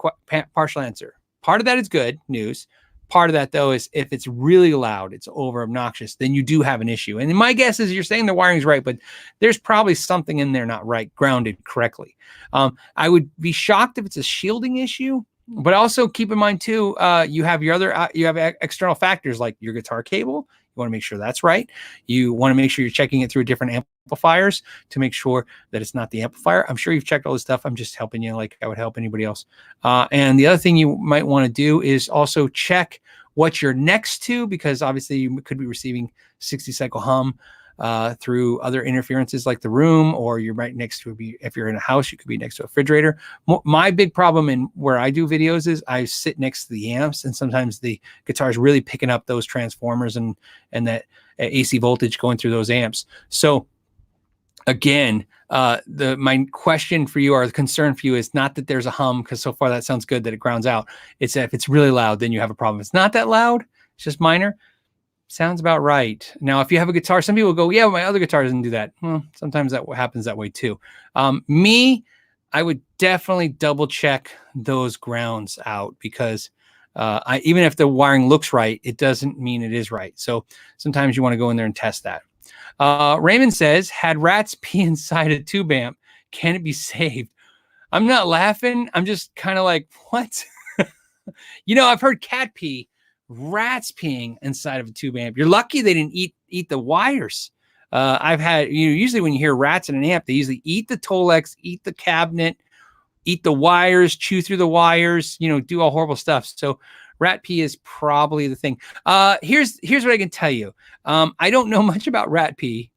[SPEAKER 1] answer. Part of that is good news. Part of that, though, is if it's really loud, it's over obnoxious, then you do have an issue. And my guess is you're saying the wiring's right, but there's probably something in there not right, grounded correctly. I would be shocked if it's a shielding issue, but also keep in mind, too, you have external factors like your guitar cable. You want to make sure that's right. You want to make sure you're checking it through different amplifiers to make sure that it's not the amplifier. I'm sure you've checked all this stuff. I'm just helping you like I would help anybody else. And the other thing you might want to do is also check what you're next to, because obviously you could be receiving 60 cycle hum through other interferences like the room, or you're right next to if you're in a house, you could be next to a refrigerator. My big problem in where I do videos is I sit next to the amps, and sometimes the guitar is really picking up those transformers and that AC voltage going through those amps. So again, my question for you, or the concern for you, is not that there's a hum, because so far that sounds good that it grounds out. It's that if it's really loud, then you have a problem. If it's not that loud, it's just minor. Sounds about right. Now, if you have a guitar, some people go, yeah, my other guitar doesn't do that. Well, sometimes that happens that way too. I would definitely double check those grounds out, because even if the wiring looks right, it doesn't mean it is right. So sometimes you want to go in there and test that. Raymond says, had rats pee inside a tube amp, can it be saved? I'm not laughing. I'm just kind of like, what? I've heard cat pee. Rats peeing inside of a tube amp. You're lucky they didn't eat the wires. I've had, usually when you hear rats in an amp, they usually eat the Tolex, eat the cabinet, eat the wires, chew through the wires, do all horrible stuff. So rat pee is probably the thing. Here's what I can tell you. I don't know much about rat pee.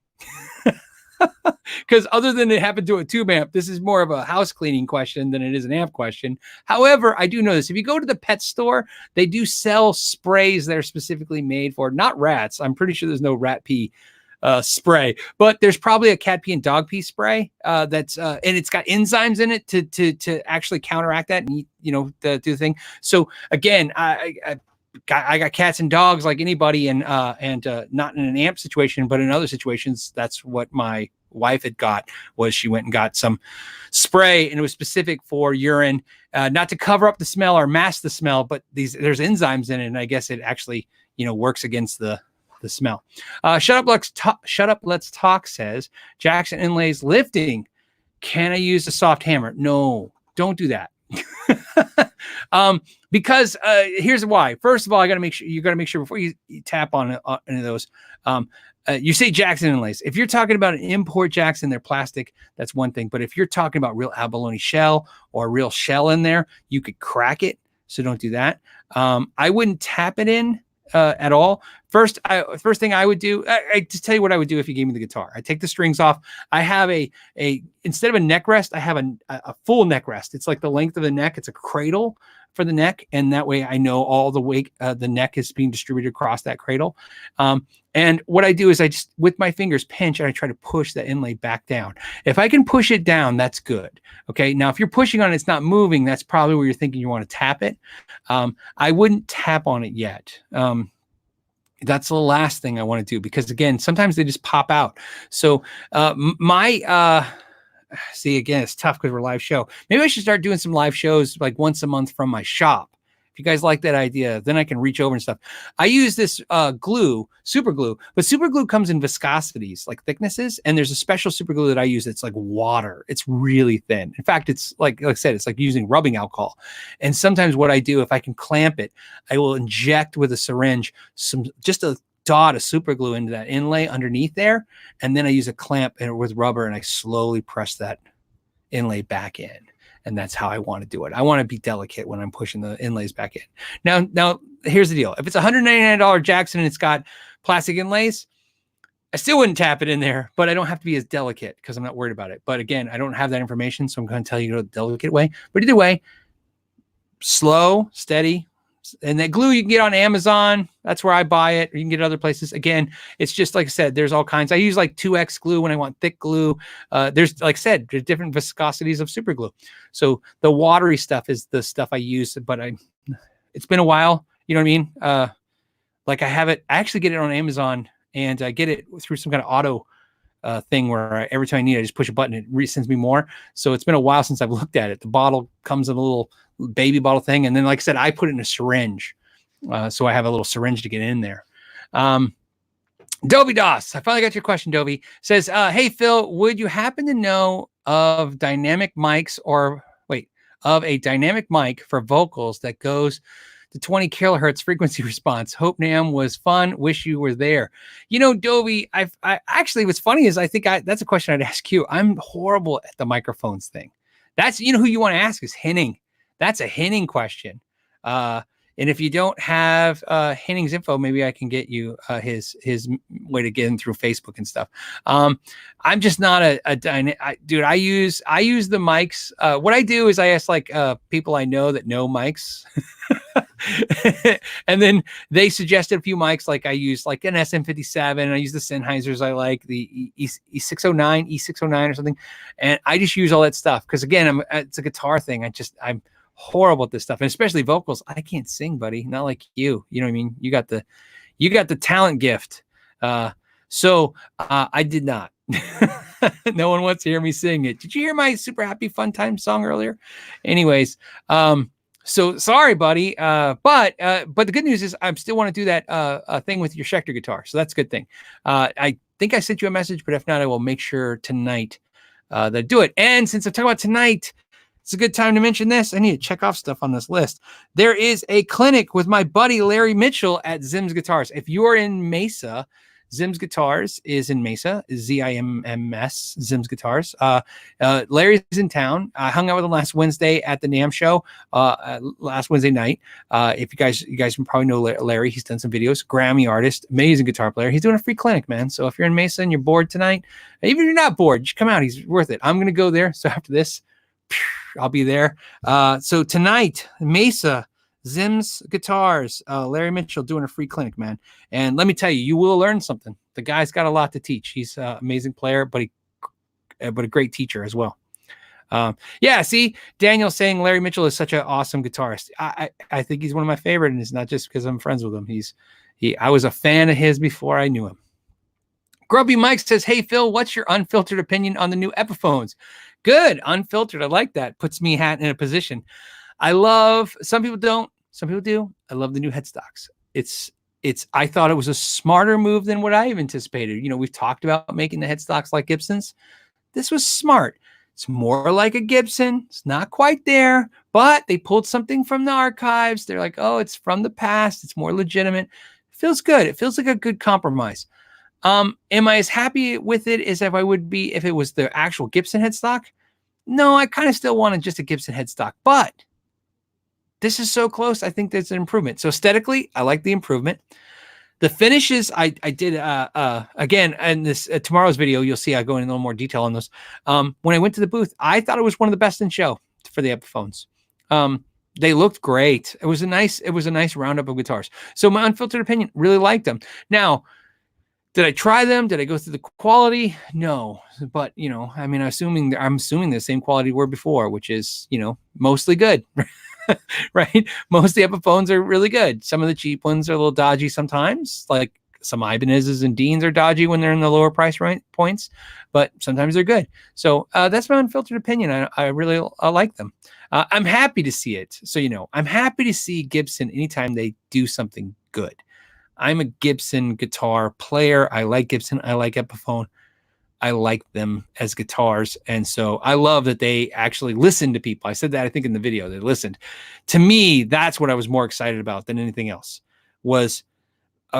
[SPEAKER 1] Because other than it happened to a tube amp, this is more of a house cleaning question than it is an amp question. However, I do know this. If you go to the pet store, they do sell sprays that are specifically made for not rats. I'm pretty sure there's no rat pee spray, but there's probably a cat pee and dog pee spray that's and it's got enzymes in it to actually counteract that and do the thing. So again, I got cats and dogs like anybody, and not in an amp situation, but in other situations, that's what my wife had got. Was she went and got some spray, and it was specific for urine, not to cover up the smell or mask the smell, but there's enzymes in it, and I guess it actually works against the smell. Shut up, let's talk says Jackson Inlays lifting. Can I use a soft hammer? No, don't do that. Because here's why. First of all, you got to make sure before you tap on any of those. You say Jackson Inlays. If you're talking about an import Jackson, they're plastic. That's one thing. But if you're talking about real abalone shell or real shell in there, you could crack it. So don't do that. I wouldn't tap it in at all. First thing I would do, I just tell you what I would do if you gave me the guitar. I take the strings off. I have instead of a neck rest, I have a full neck rest. It's like the length of the neck. It's a cradle for the neck, and that way I know all the weight, the neck is being distributed across that cradle. And what I do is I just, with my fingers, pinch, and I try to push that inlay back down. If I can push it down, that's good. Okay. Now, if you're pushing on it, it's not moving, that's probably where you're thinking you want to tap it. I wouldn't tap on it yet. That's the last thing I want to do, because again, sometimes they just pop out. So see, again, it's tough because we're live show. Maybe I should start doing some live shows like once a month from my shop. If you guys like that idea, then I can reach over and stuff. I use this glue, super glue, but super glue comes in viscosities, like thicknesses. And there's a special super glue that I use. It's like water. It's really thin. In fact, it's like I said, it's like using rubbing alcohol. And sometimes what I do, if I can clamp it, I will inject with a syringe just a dot of super glue into that inlay underneath there. And then I use a clamp with rubber, and I slowly press that inlay back in. And that's how I want to do it. I want to be delicate when I'm pushing the inlays back in. Now here's the deal. If it's $199 Jackson and it's got plastic inlays, I still wouldn't tap it in there, but I don't have to be as delicate because I'm not worried about it. But again, I don't have that information, so I'm going to tell you the delicate way. But either way, slow, steady. And that glue you can get on Amazon. That's where I buy it. Or you can get it other places. Again, it's just like I said, there's all kinds. I use like 2X glue when I want thick glue. There's, like I said, there's different viscosities of super glue. So the watery stuff is the stuff I use, but it's been a while. You know what I mean? Like I actually get it on Amazon, and I get it through some kind of auto thing where every time I need it, I just push a button, it resends me more. So it's been a while since I've looked at it. The bottle comes in a little baby bottle thing. And then, like I said, I put it in a syringe. So I have a little syringe to get in there. Dovey Doss, I finally got your question, Dovey. Says, hey, Phil, would you happen to know of dynamic mics of a dynamic mic for vocals that goes to 20 kilohertz frequency response? Hope NAMM was fun. Wish you were there. Dovey, I actually, what's funny is that's a question I'd ask you. I'm horrible at the microphones thing. That's, who you want to ask is Henning. That's a Henning question. And if you don't have Henning's info, maybe I can get you his way to get him through Facebook and stuff. I'm just not dude. I use the mics. What I do is I ask people I know that know mics, and then they suggested a few mics. Like I use like an SM57. I use the Sennheisers. I like the E609, E609 or something, and I just use all that stuff because again, it's a guitar thing. I'm horrible at this stuff, and especially vocals. I can't sing, buddy. Not like you. You know what I mean? You got the talent gift. So I did not. No one wants to hear me sing it. Did you hear my Super Happy Fun Time song earlier? Anyways, so sorry, buddy. But the good news is I still want to do that thing with your Schecter guitar. So that's a good thing. I think I sent you a message, but if not, I will make sure tonight that I do it. And since I'm talking about tonight, it's a good time to mention this. I need to check off stuff on this list. There is a clinic with my buddy Larry Mitchell at Zim's Guitars. If you're in Mesa, Zim's Guitars is in Mesa, ZIMMS, Zim's Guitars. Larry's in town. I hung out with him last Wednesday at the NAMM Show, last Wednesday night. If you guys probably know Larry, he's done some videos, Grammy artist, amazing guitar player. He's doing a free clinic, man. So if you're in Mesa and you're bored tonight, even if you're not bored, just come out. He's worth it. I'm going to go there. So after this, I'll be there. So tonight, Mesa, Zim's Guitars, Larry Mitchell doing a free clinic, man. And let me tell you, you will learn something. The guy's got a lot to teach. He's an amazing player, but a great teacher as well. Yeah, see, Daniel saying Larry Mitchell is such an awesome guitarist. I think he's one of my favorite, and it's not just because I'm friends with him. I was a fan of his before I knew him. Grubby Mike says, hey, Phil, what's your unfiltered opinion on the new Epiphones? Good, unfiltered. I like that. Puts me in a position. Some people don't, some people do. I love the new headstocks. I thought it was a smarter move than what I anticipated. We've talked about making the headstocks like Gibsons. This was smart. It's more like a Gibson. It's not quite there, but they pulled something from the archives. They're like, oh, it's from the past. It's more legitimate. It feels good. It feels like a good compromise. Am I as happy with it as if I would be if it was the actual Gibson headstock? No, I kind of still wanted just a Gibson headstock, but this is so close. I think there's an improvement. So aesthetically, I like the improvement. The finishes, I did, again, in this tomorrow's video, you'll see I go into a little more detail on those. When I went to the booth, I thought it was one of the best in show for the Epiphones. They looked great. It was a nice roundup of guitars. So my unfiltered opinion, really liked them. Now, did I try them? Did I go through the quality? No, but I'm assuming the same quality were before, which is mostly good. Right? Most of the Epiphones are really good. Some of the cheap ones are a little dodgy sometimes, like some Ibanez's and Deans are dodgy when they're in the lower price points, but sometimes they're good. So that's my unfiltered opinion. I really like them. I'm happy to see it. So, I'm happy to see Gibson anytime they do something good. I'm a Gibson guitar player. I like Gibson. I like Epiphone. I like them as guitars. And so I love that they actually listen to people. I said that, I think, in the video. They listened. To me, that's what I was more excited about than anything else, was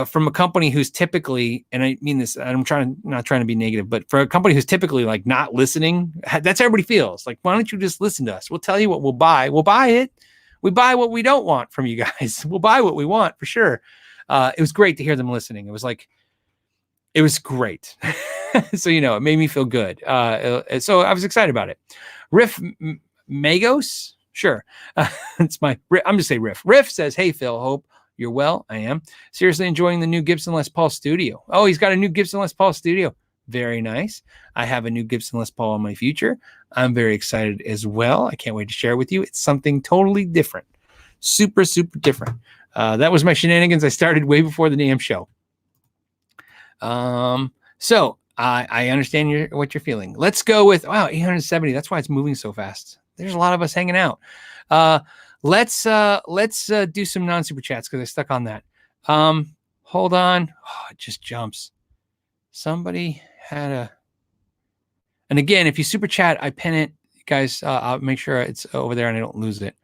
[SPEAKER 1] from a company who's typically, and I mean this, I'm not trying to be negative, but for a company who's typically like not listening, that's how everybody feels. Like, why don't you just listen to us? We'll tell you what we'll buy. We'll buy it. We buy what we don't want from you guys. We'll buy what we want for sure. It was great to hear them listening. It was great. So, it made me feel good. So I was excited about it. Riff Magos. Sure. I'm just say Riff. Riff says, hey, Phil, hope you're well. I am. Seriously enjoying the new Gibson Les Paul Studio. Oh, he's got a new Gibson Les Paul Studio. Very nice. I have a new Gibson Les Paul in my future. I'm very excited as well. I can't wait to share with you. It's something totally different. Super, super different. That was my shenanigans I started way before the NAMM Show. So I understand what you're feeling. Let's go with, wow, 870. That's why it's moving so fast. There's a lot of us hanging out. Let's do some non-super chats because I stuck on that. Hold on. Oh, it just jumps. Somebody had and again, if you super chat, I pin it, guys. I'll make sure it's over there and I don't lose it.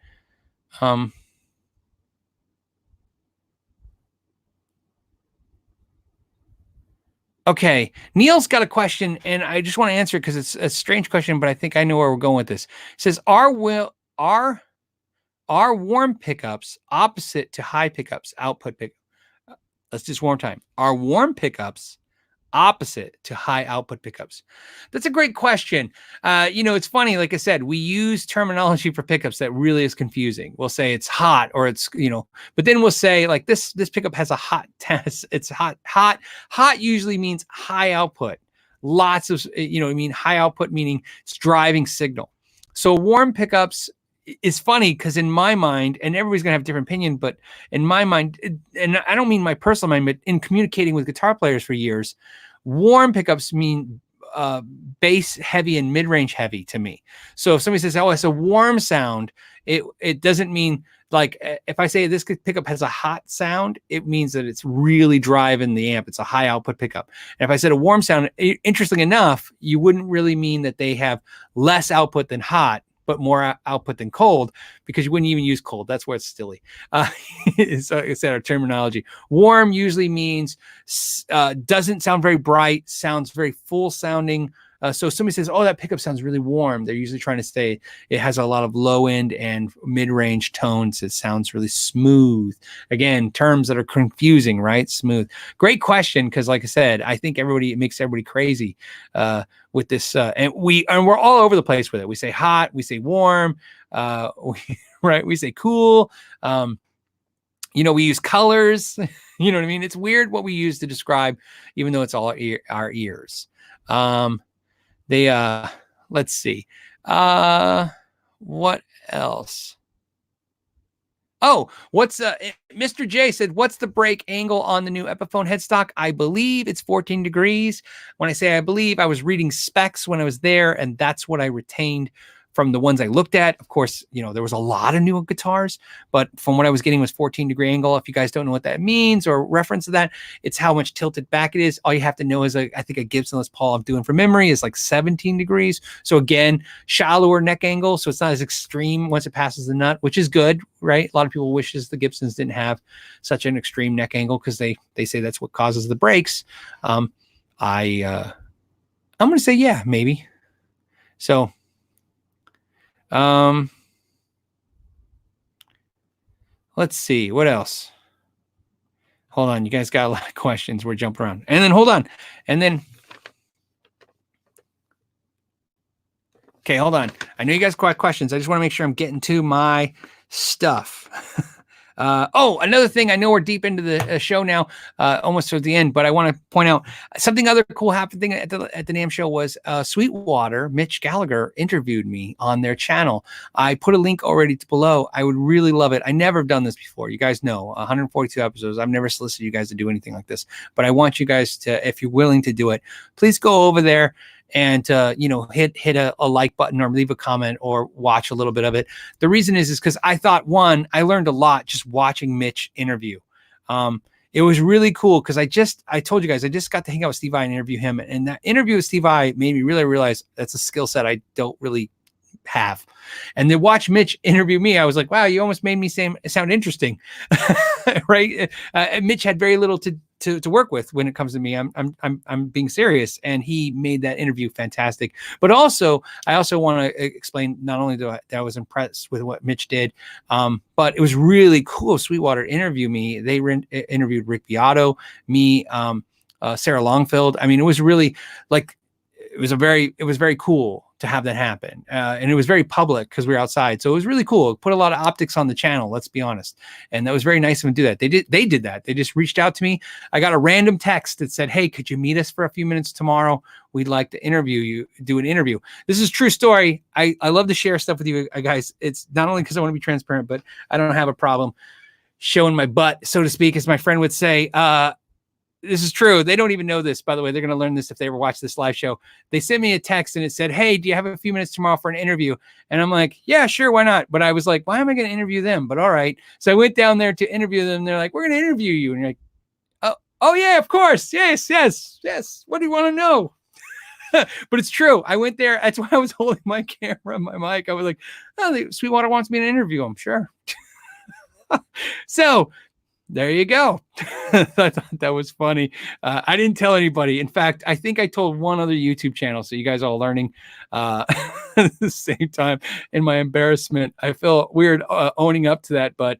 [SPEAKER 1] Okay, Neil's got a question, and I just want to answer it because it's a strange question, but I think I know where we're going with this. It says, are warm pickups opposite to high pickups, output pick? Let's just warm time. Are warm pickups opposite to high output pickups? That's a great question. It's funny. Like I said, we use terminology for pickups that really is confusing. We'll say it's hot, or it's, but then we'll say like this pickup has a hot test. It's hot. Hot usually means high output. Lots of, high output meaning it's driving signal. So warm pickups is funny because in my mind, and everybody's going to have a different opinion, but in my mind, and I don't mean my personal mind, but in communicating with guitar players for years, warm pickups mean bass heavy and mid-range heavy to me. So if somebody says, oh, it's a warm sound, it doesn't mean like, if I say this pickup has a hot sound, it means that it's really driving the amp. It's a high output pickup. And if I said a warm sound, interesting enough, you wouldn't really mean that they have less output than hot, but more output than cold, because you wouldn't even use cold. That's where it's silly. It's our terminology. Warm usually means doesn't sound very bright, sounds very full sounding. So if somebody says, oh, that pickup sounds really warm, they're usually trying to say it has a lot of low end and mid range tones. It sounds really smooth. Again, terms that are confusing, right? Smooth. Great question. Cause like I said, I think it makes everybody crazy with this. And we're all over the place with it. We say hot, we say warm, right? We say cool. We use colors, you know what I mean? It's weird what we use to describe, even though it's all our ears. Let's see. What else? Oh, Mr. J said, what's the break angle on the new Epiphone headstock? I believe it's 14 degrees. When I say I believe, I was reading specs when I was there, and that's what I retained from the ones I looked at. Of course, there was a lot of new guitars, but from what I was getting was 14-degree angle. If you guys don't know what that means or reference to that, it's how much tilted back it is. All you have to know is I think a Gibson Les Paul I'm doing from memory is like 17 degrees. So again, shallower neck angle. So it's not as extreme once it passes the nut, which is good, right? A lot of people wishes the Gibsons didn't have such an extreme neck angle because they say that's what causes the breaks. I'm going to say, yeah, maybe. So, let's see what else. Hold on, you guys got a lot of questions. We're jumping around, and then hold on, and then okay, hold on. I know you guys got questions. I just want to make sure I'm getting to my stuff. Another thing. I know we're deep into the show now, almost towards the end, but I want to point out something other cool happening at the NAMM show was Sweetwater, Mitch Gallagher interviewed me on their channel. I put a link already below. I would really love it. I never have done this before. You guys know 142 episodes. I've never solicited you guys to do anything like this, but I want you guys to, if you're willing to do it, please go over there and hit a like button or leave a comment or watch a little bit of it. The reason is because I thought, one, I learned a lot just watching Mitch interview. It was really cool because I told you guys, I just got to hang out with Steve I and interview him. And that interview with Steve I made me really realize that's a skill set I don't really have. And to watch Mitch interview me, I was like, wow, you almost made me sound interesting. Right? Mitch had very little to work with when it comes to me. I'm being serious, and he made that interview fantastic. But also, I also want to explain not only that I was impressed with what Mitch did, but it was really cool. Sweetwater interviewed me. They interviewed Rick Beato, me, Sarah Longfield. I mean, it was really like it was very cool to have that happen. And it was very public because we were outside. So it was really cool. It put a lot of optics on the channel, let's be honest. And that was very nice of them to do that. They did that. They just reached out to me. I got a random text that said, hey, could you meet us for a few minutes tomorrow? We'd like to do an interview. This is a true story. I love to share stuff with you guys. It's not only because I want to be transparent, but I don't have a problem showing my butt, so to speak, as my friend would say. This is true. They don't even know this, by the way. They're going to learn this if they ever watch this live show. They sent me a text and it said, hey, do you have a few minutes tomorrow for an interview? And I'm like, yeah, sure. Why not? But I was like, why am I going to interview them? But all right. So I went down there to interview them. They're like, we're going to interview you. And you're like, oh yeah, of course. Yes. What do you want to know? But it's true. I went there. That's why I was holding my camera and my mic. I was like, oh, Sweetwater wants me to interview him. Sure. So there you go. I thought that was funny. I didn't tell anybody. In fact, I think I told one other YouTube channel. So you guys all learning at the same time. In my embarrassment, I feel weird owning up to that, but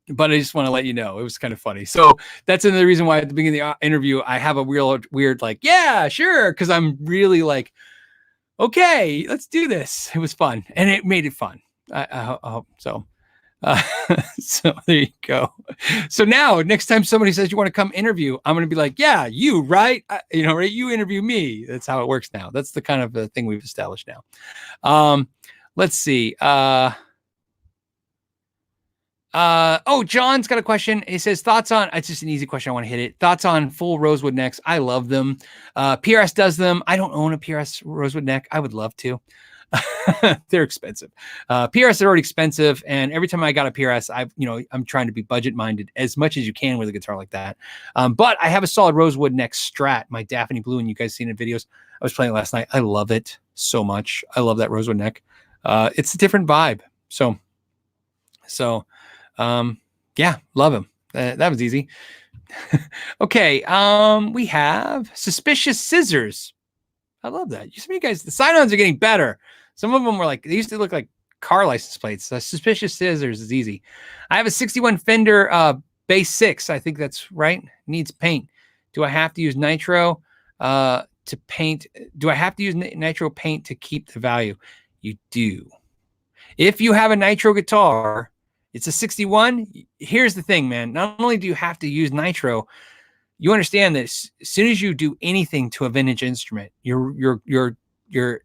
[SPEAKER 1] I just want to let you know it was kind of funny. So that's another reason why at the beginning of the interview, I have a real weird like, yeah, sure. Because I'm really like, okay, let's do this. It was fun. And it made it fun. I hope so. So there you go. So now next time somebody says you want to come interview, I'm going to be like, yeah, you, right? Right? You interview me. That's how it works now. That's the kind of thing we've established now. Let's see. John's got a question. He says thoughts on, it's just an easy question. I want to hit it. Thoughts on full rosewood necks. I love them. PRS does them. I don't own a PRS rosewood neck. I would love to. They're expensive. PRS are already expensive, and every time I got a PRS, I'm trying to be budget minded as much as you can with a guitar like that. But I have a solid rosewood neck Strat, my Daphne Blue, and you guys seen it in videos. I was playing it last night. I love it so much. I love that rosewood neck. it's a different vibe. So yeah, love him. That was easy. Okay. We have Suspicious Scissors. I love that. Some of you guys, the sign-ons are getting better. Some of them were like, they used to look like car license plates. Suspicious Scissors is easy. I have a 61 Fender base 6. I think that's right. Needs paint. Do I have to use nitro to paint? Do I have to use nitro paint to keep the value? You do. If you have a nitro guitar, it's a 61. Here's the thing, man. Not only do you have to use nitro, you understand that as soon as you do anything to a vintage instrument, you're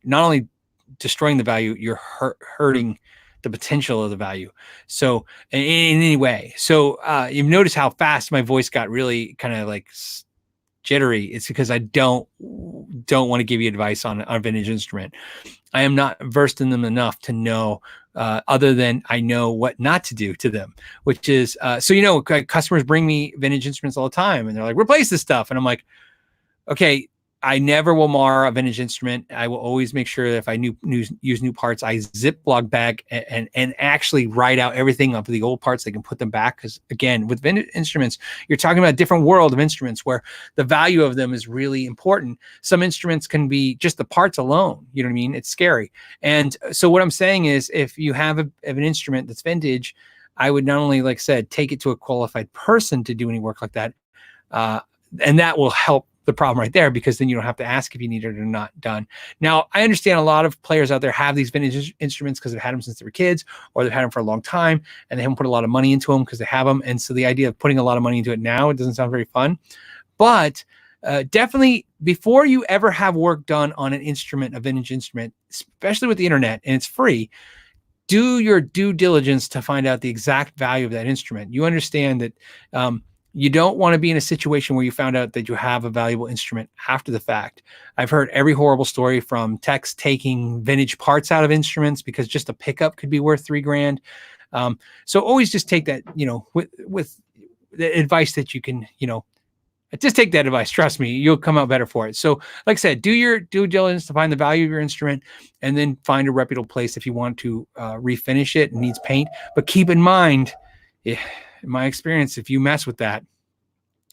[SPEAKER 1] not only destroying the value, you're hurting the potential of the value. So in any way. So you've noticed how fast my voice got really kind of like jittery. It's because I don't want to give you advice on a vintage instrument. I am not versed in them enough to know, other than I know what not to do to them, which is, so, customers bring me vintage instruments all the time and they're like, replace this stuff. And I'm like, okay, I never will mar a vintage instrument. I will always make sure that if I use new parts, I Ziploc bag and actually write out everything of the old parts. They can put them back. Because again, with vintage instruments, you're talking about a different world of instruments where the value of them is really important. Some instruments can be just the parts alone. You know what I mean? It's scary. And so what I'm saying is, if you have an instrument that's vintage, I would not only, like I said, take it to a qualified person to do any work like that, and that will help the problem right there, because then you don't have to ask if you need it or not done. Now, I understand a lot of players out there have these vintage instruments because they've had them since they were kids, or they've had them for a long time and they haven't put a lot of money into them because they have them. And so the idea of putting a lot of money into it now, it doesn't sound very fun. But definitely, before you ever have work done on an instrument, a vintage instrument, especially with the internet, and it's free, do your due diligence to find out the exact value of that instrument. You understand that you don't want to be in a situation where you found out that you have a valuable instrument after the fact. I've heard every horrible story from techs taking vintage parts out of instruments because just a pickup could be worth $3,000. So always just take that, with the advice that you can, just take that advice. Trust me, you'll come out better for it. So like I said, do your due diligence to find the value of your instrument, and then find a reputable place if you want to refinish it and needs paint. But keep in mind, in my experience, if you mess with that,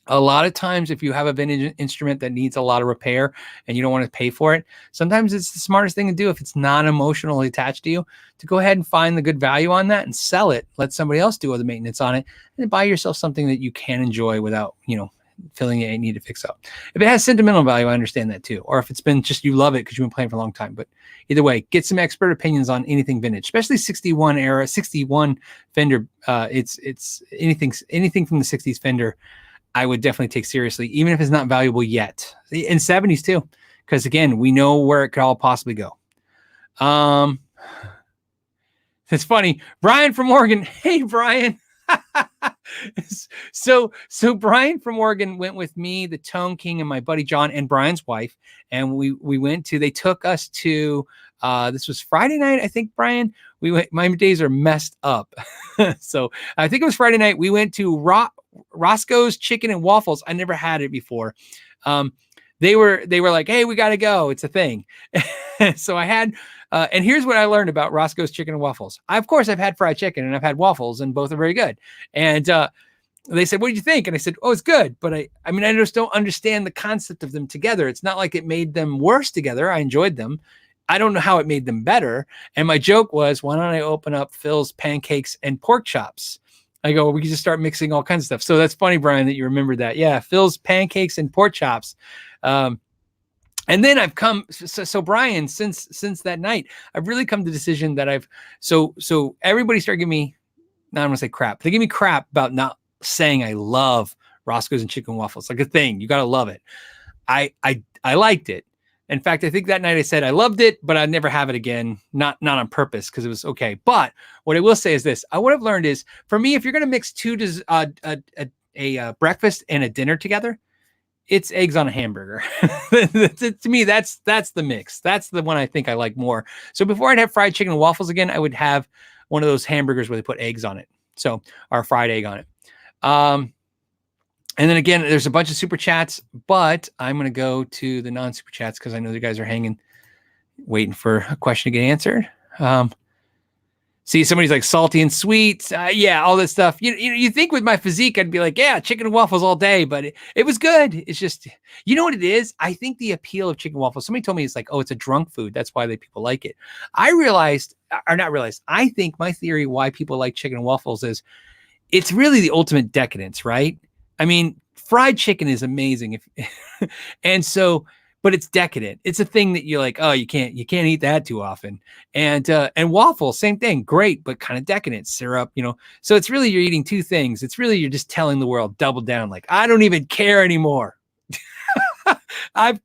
[SPEAKER 1] a lot of times, if you have a vintage instrument that needs a lot of repair and you don't want to pay for it, sometimes it's the smartest thing to do, if it's not emotionally attached to you, to go ahead and find the good value on that and sell it. Let somebody else do all the maintenance on it, and buy yourself something that you can enjoy without, feeling it need to fix up. If it has sentimental value, I understand that too. Or if it's been just, you love it because you've been playing for a long time. But either way, get some expert opinions on anything vintage, especially 61 Fender. It's anything from the 60s Fender, I would definitely take seriously, even if it's not valuable yet. In 70s too, because again, we know where it could all possibly go. It's funny. Brian from Oregon. Hey, Brian. So Brian from Oregon went with me, the Tone King, and my buddy John and Brian's wife, and they took us to this was Friday night, I think, Brian. We went, my days are messed up. So I think it was Friday night. We went to Roscoe's Chicken and Waffles. I never had it before. They were like, hey, we got to go. It's a thing. So I had, and here's what I learned about Roscoe's Chicken and Waffles. Of course, I've had fried chicken and I've had waffles, and both are very good. And they said, what did you think? And I said, oh, it's good. But I just don't understand the concept of them together. It's not like it made them worse together. I enjoyed them. I don't know how it made them better. And my joke was, why don't I open up Phil's Pancakes and Pork Chops? I go, we can just start mixing all kinds of stuff. So that's funny, Brian, that you remember that. Yeah, Phil's Pancakes and Pork Chops. And then I've come, so Brian, since that night, I've really come to the decision that so everybody started giving me, not I'm gonna say crap. They give me crap about not saying I love Roscoe's and Chicken Waffles. Like a thing, you gotta love it. I liked it. In fact, I think that night I said I loved it, but I'd never have it again. Not on purpose, because it was okay. But what I will say is this: what I've learned is, for me, if you're gonna mix a breakfast and a dinner together, it's eggs on a hamburger. To me, that's the mix. That's the one I think I like more. So before I'd have fried chicken and waffles again, I would have one of those hamburgers where they put eggs on it. So, or fried egg on it. And then again, there's a bunch of super chats, but I'm going to go to the non-super chats because I know you guys are hanging, waiting for a question to get answered. See, somebody's like salty and sweet. Yeah, all this stuff. You think with my physique, I'd be like, yeah, chicken and waffles all day, but it was good. It's just, you know what it is? I think the appeal of chicken and waffles, somebody told me it's like, oh, it's a drunk food. That's why people like it. I think my theory why people like chicken and waffles is it's really the ultimate decadence, right? I mean, fried chicken is amazing. And so, but it's decadent. It's a thing that you're like, oh, you can't eat that too often. And waffles, same thing, great, but kind of decadent syrup, So it's really, you're eating two things. It's really, you're just telling the world, double down. Like, I don't even care anymore. I've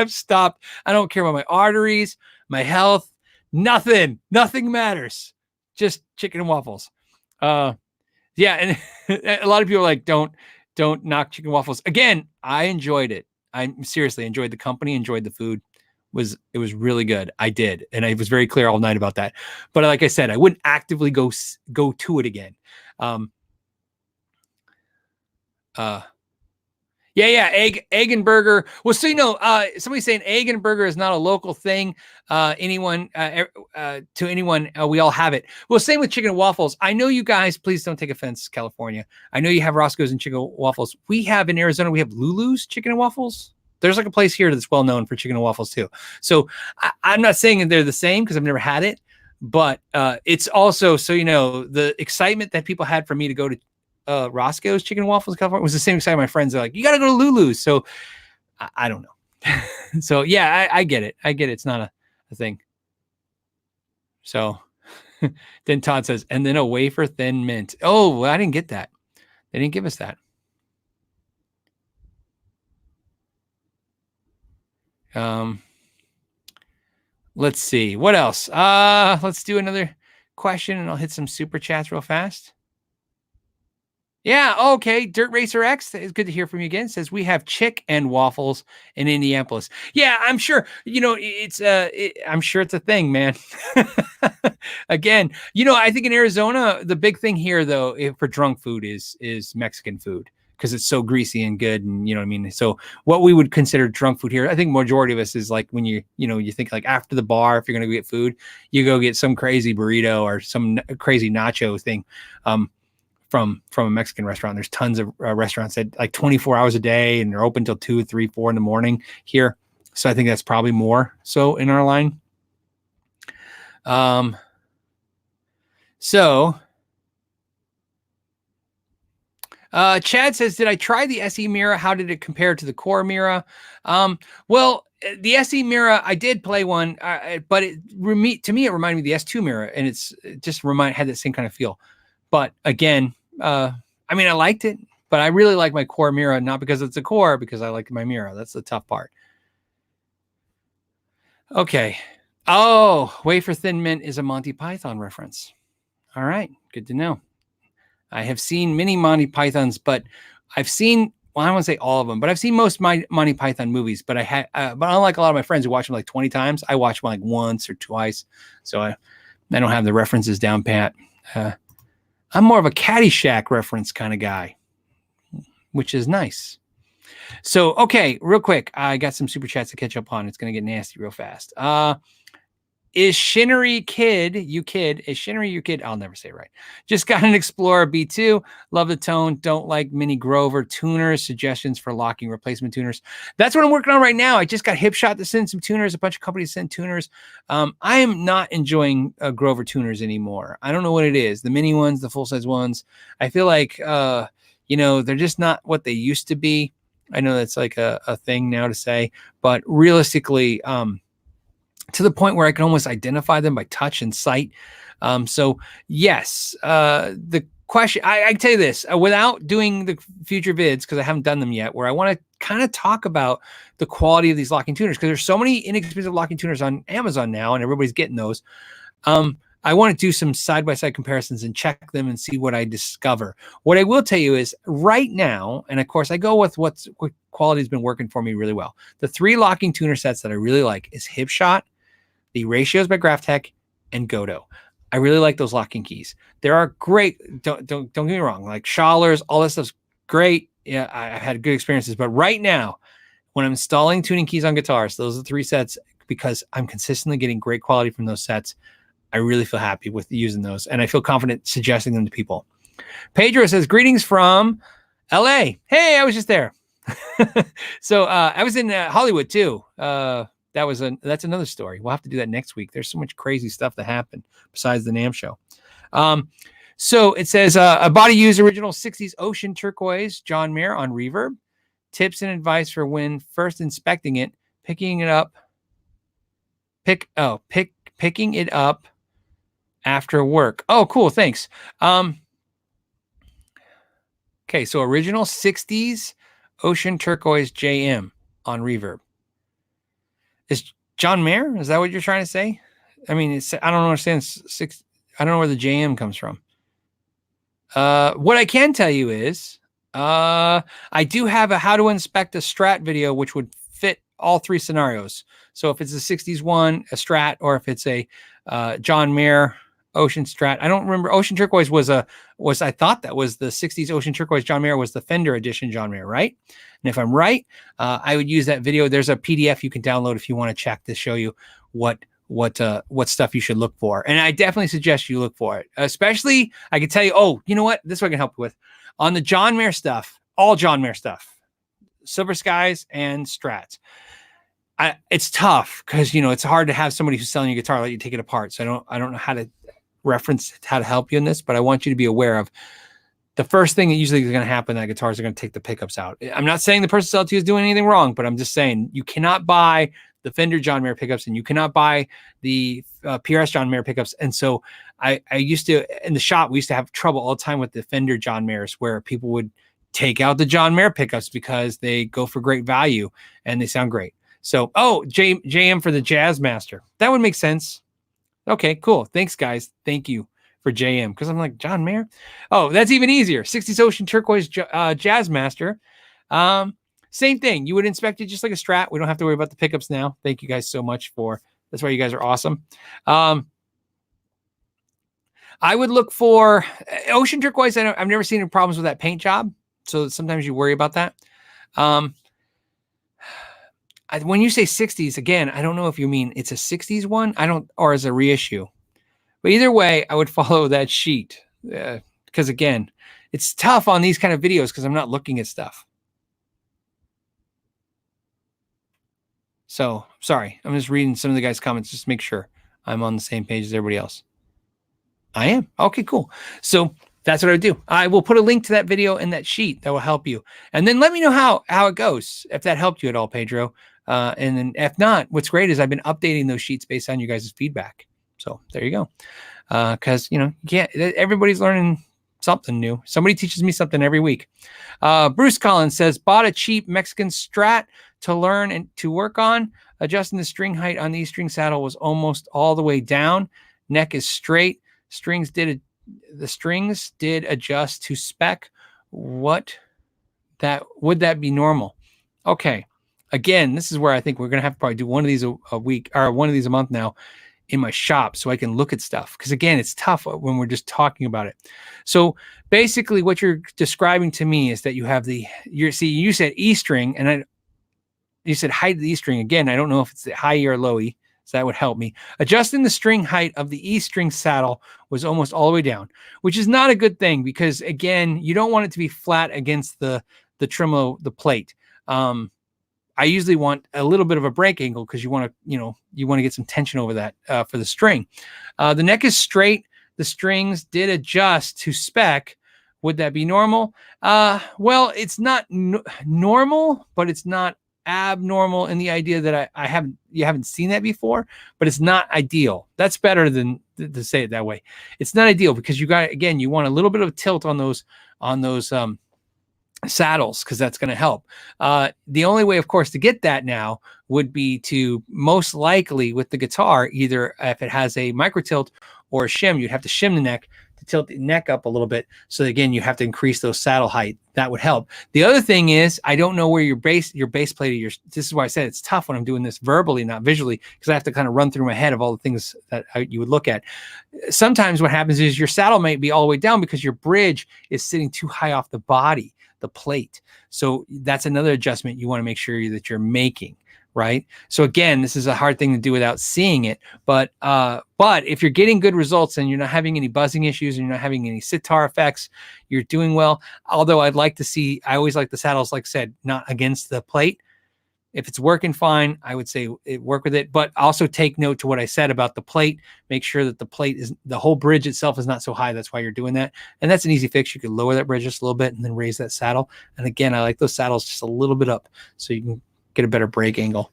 [SPEAKER 1] stopped. I don't care about my arteries, my health, nothing matters. Just chicken and waffles. Yeah. And a lot of people are like, don't knock chicken waffles. Again, I enjoyed it. I seriously enjoyed the company, enjoyed the food. It was really good. I did. And I was very clear all night about that. But like I said, I wouldn't actively go to it again. Yeah. Egg and burger. Well, so, somebody's saying egg and burger is not a local thing. To anyone, we all have it. Well, same with chicken and waffles. I know you guys, please don't take offense, California. I know you have Roscoe's and chicken and waffles. We have in Arizona, we have Lulu's chicken and waffles. There's like a place here that's well known for chicken and waffles too. So I'm not saying that they're the same because I've never had it, but it's also, so, the excitement that people had for me to go to Roscoe's chicken and waffles in California was the same excitement. My friends are like, you got to go to Lulu's. So I don't know. So yeah, I get it. It's not a thing. So then Todd says, and then a wafer thin mint. Oh, well, I didn't get that. They didn't give us that. Let's see what else. Let's do another question and I'll hit some super chats real fast. Yeah, okay. Dirt Racer X, it's good to hear from you again. Says we have chick and waffles in Indianapolis. Yeah, I'm sure. I'm sure it's a thing, man. Again, I think in Arizona, the big thing here, though, for drunk food is Mexican food because it's so greasy and good, and you know what I mean. So what we would consider drunk food here, I think majority of us is like when you think like after the bar, if you're gonna go get food, you go get some crazy burrito or some crazy nacho thing. From a Mexican restaurant. There's tons of restaurants that like 24 hours a day and they're open till 2, 3, 4 in the morning here. So I think that's probably more so in our line. Chad says, did I try the SE Mira? How did it compare to the Core Mira? Well, the SE Mira, I did play one, but to me, it reminded me of the S2 Mira, and it just had that same kind of feel. But again, I liked it, but I really like my Core Mira, not because it's a Core, because I like my Mira. That's the tough part. Okay. Oh, wafer thin mint is a Monty Python reference. All right. Good to know. I have seen many Monty Pythons, but I've seen, well, I don't want to say all of them, but I've seen most Monty Python movies, but but unlike a lot of my friends who watch them like 20 times, I watch them like once or twice. So I don't have the references down pat. I'm more of a Caddyshack reference kind of guy, which is nice. So, okay, real quick. I got some super chats to catch up on. It's going to get nasty real fast. Is Shinnery Kid, is Shinnery your kid? I'll never say it right. Just got an Explorer B2. Love the tone. Don't like Mini Grover tuners. Suggestions for locking replacement tuners. That's what I'm working on right now. I just got Hipshot to send some tuners. A bunch of companies send tuners. I am not enjoying Grover tuners anymore. I don't know what it is. The mini ones, the full size ones. I feel like, they're just not what they used to be. I know that's like a thing now to say, but realistically, to the point where I can almost identify them by touch and sight. So yes, the question, I can tell you this, without doing the future vids, because I haven't done them yet, where I want to kind of talk about the quality of these locking tuners, because there's so many inexpensive locking tuners on Amazon now, and everybody's getting those. I want to do some side-by-side comparisons and check them and see what I discover. What I will tell you is right now, and of course I go with what quality has been working for me really well. The 3 locking tuner sets that I really like is Hipshot, the Ratios by Graphtech, and Godo. I really like those locking keys. There are great, don't get me wrong, like Schalers, all that stuff's great. Yeah, I had good experiences. But right now, when I'm installing tuning keys on guitars, those are the 3 sets, because I'm consistently getting great quality from those sets. I really feel happy with using those, and I feel confident suggesting them to people. Pedro says, greetings from LA. Hey, I was just there. So I was in Hollywood too. That's another story. We'll have to do that next week. There's so much crazy stuff that happened besides the NAMM show. So it says a body used original 60s ocean turquoise John Mayer on reverb. Tips and advice for when first inspecting it, picking it up after work. Oh, cool. Thanks. Okay, so original 60s ocean turquoise JM on reverb. Is John Mayer? Is that what you're trying to say? I mean, I don't understand. I don't know where the JM comes from. What I can tell you is I do have a how to inspect a Strat video, which would fit all three scenarios. So if it's a 60s one, a Strat, or if it's a John Mayer Ocean Strat. I don't remember. Ocean Turquoise was I thought that was the 60s Ocean Turquoise John Mayer was the Fender edition John Mayer, right? And if I'm right, I would use that video. There's a PDF you can download if you want to check to show you what stuff you should look for. And I definitely suggest you look for it. Especially, I can tell you, oh, you know what? This is what I can help you with. On the John Mayer stuff, all John Mayer stuff, Silver Skies and Strats. It's tough because, it's hard to have somebody who's selling you a guitar let you take it apart. So I don't know how to reference how to help you in this, but I want you to be aware of the first thing that usually is going to happen, that guitars are going to take the pickups out. I'm not saying the person selling to you is doing anything wrong, but I'm just saying you cannot buy the Fender John Mayer pickups and you cannot buy the PRS John Mayer pickups. And so I used to, in the shop, we used to have trouble all the time with the Fender John Mayers where people would take out the John Mayer pickups because they go for great value and they sound great. So, JM for the Jazz Master. That would make sense. Okay, cool. Thanks, guys. Thank you for JM. Because I'm like, John Mayer? Oh, that's even easier. 60s Ocean Turquoise Jazz Master. Same thing. You would inspect it just like a Strat. We don't have to worry about the pickups now. Thank you guys so much that's why you guys are awesome. I would look for Ocean Turquoise. I've never seen any problems with that paint job. So sometimes you worry about that. When you say 60s, again, I don't know if you mean it's a 60s one. Or as a reissue. But either way, I would follow that sheet. Because again, it's tough on these kind of videos because I'm not looking at stuff. So, sorry. I'm just reading some of the guys' comments just to make sure I'm on the same page as everybody else. I am. Okay, cool. So, that's what I would do. I will put a link to that video in that sheet that will help you. And then let me know how it goes, if that helped you at all, Pedro. And then if not, what's great is I've been updating those sheets based on you guys' feedback. So there you go. Because, you can't, everybody's learning something new. Somebody teaches me something every week. Bruce Collins says, bought a cheap Mexican Strat to learn and to work on. Adjusting the string height on the E-string saddle was almost all the way down. Neck is straight. The strings did adjust to spec. Would that be normal? Okay. Again, this is where I think we're going to have to probably do one of these a week or one of these a month now in my shop so I can look at stuff. Because again, it's tough when we're just talking about it. So basically what you're describing to me is that you have you said E string and you said height of the E string. Again, I don't know if it's the high E or low E. So that would help me. Adjusting the string height of the E string saddle was almost all the way down, which is not a good thing because again, you don't want it to be flat against the tremolo, the plate. I usually want a little bit of a break angle because you want to get some tension over that for the string. The neck is straight. The strings did adjust to spec. Would that be normal? Well, it's not normal, but it's not abnormal in the idea that you haven't seen that before, but it's not ideal. That's better than to say it that way. It's not ideal because you want a little bit of tilt on those saddles because that's going to help. The only way, of course, to get that now would be to most likely with the guitar, either if it has a micro tilt or a shim, you'd have to shim the neck to tilt the neck up a little bit. So again, you have to increase those saddle height. That would help. The other thing is, I don't know where your bass plate, this is why I said it's tough when I'm doing this verbally, not visually, because I have to kind of run through my head of all the things that you would look at. Sometimes what happens is your saddle might be all the way down because your bridge is sitting too high off the body, the plate. So that's another adjustment you want to make sure that you're making. right? So again, this is a hard thing to do without seeing it. But if you're getting good results and you're not having any buzzing issues and you're not having any sitar effects, you're doing well. Although I always like the saddles, like I said, not against the plate. If it's working fine, I would say work with it, but also take note to what I said about the plate. Make sure that the whole bridge itself is not so high. That's why you're doing that. And that's an easy fix. You can lower that bridge just a little bit and then raise that saddle. And again, I like those saddles just a little bit up so you can get a better brake angle.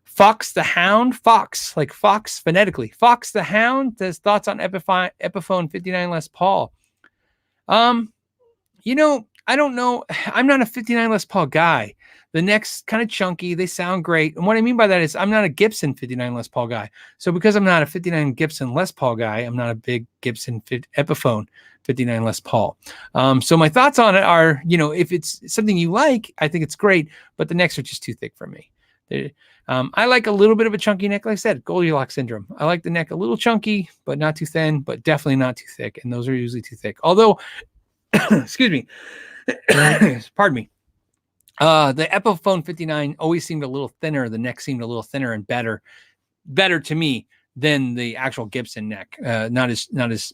[SPEAKER 1] Fox the Hound, Fox, like Fox phonetically. Fox the Hound says thoughts on Epiphone 59 Les Paul. I don't know. I'm not a 59 Les Paul guy. The neck's kind of chunky. They sound great. And what I mean by that is I'm not a Gibson 59 Les Paul guy. So because I'm not a 59 Gibson Les Paul guy, I'm not a big Gibson Epiphone 59 Les Paul. So my thoughts on it are, if it's something you like, I think it's great, but the necks are just too thick for me. I like a little bit of a chunky neck. Like I said, Goldilocks syndrome. I like the neck a little chunky, but not too thin, but definitely not too thick. And those are usually too thick. Although, excuse me, pardon me. The Epiphone 59 always seemed a little thinner. The neck seemed a little thinner and better to me than the actual Gibson neck. Not as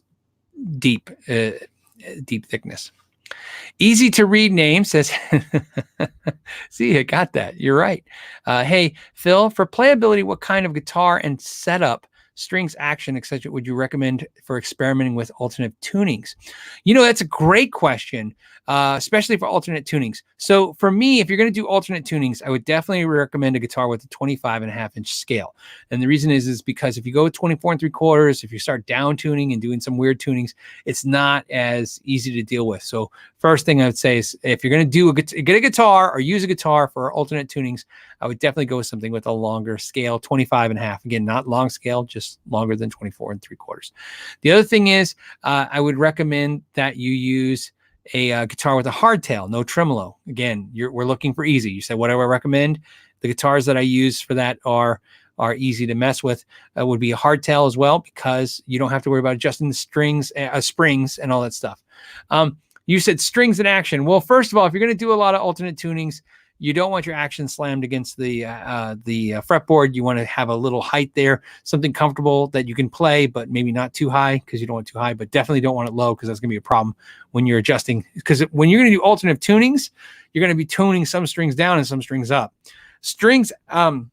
[SPEAKER 1] deep thickness. Easy to read name says, see, I got that. You're right. Hey, Phil, for playability, what kind of guitar and setup, strings, action, etc., would you recommend for experimenting with alternate tunings? That's a great question, especially for alternate tunings. So for me, if you're going to do alternate tunings, I would definitely recommend a guitar with a 25.5-inch scale. And the reason is because if you go with 24 3/4, if you start down tuning and doing some weird tunings, it's not as easy to deal with. So first thing I would say is if you're going to get a guitar or use a guitar for alternate tunings, I would definitely go with something with a longer scale, 25.5. Again, not long scale, just longer than 24 3/4. The other thing is I would recommend that you use a guitar with a hardtail, no tremolo. Again, we're looking for easy. You said, what do I recommend? The guitars that I use for that are easy to mess with. Would be a hardtail as well, because you don't have to worry about adjusting the springs and all that stuff. You said strings and action. Well, first of all, if you're going to do a lot of alternate tunings, you don't want your action slammed against the fretboard. You want to have a little height there, something comfortable that you can play, but maybe not too high, because you don't want it too high, but definitely don't want it low, because that's going to be a problem when you're adjusting. Because when you're going to do alternate tunings, you're going to be tuning some strings down and some strings up. Strings, and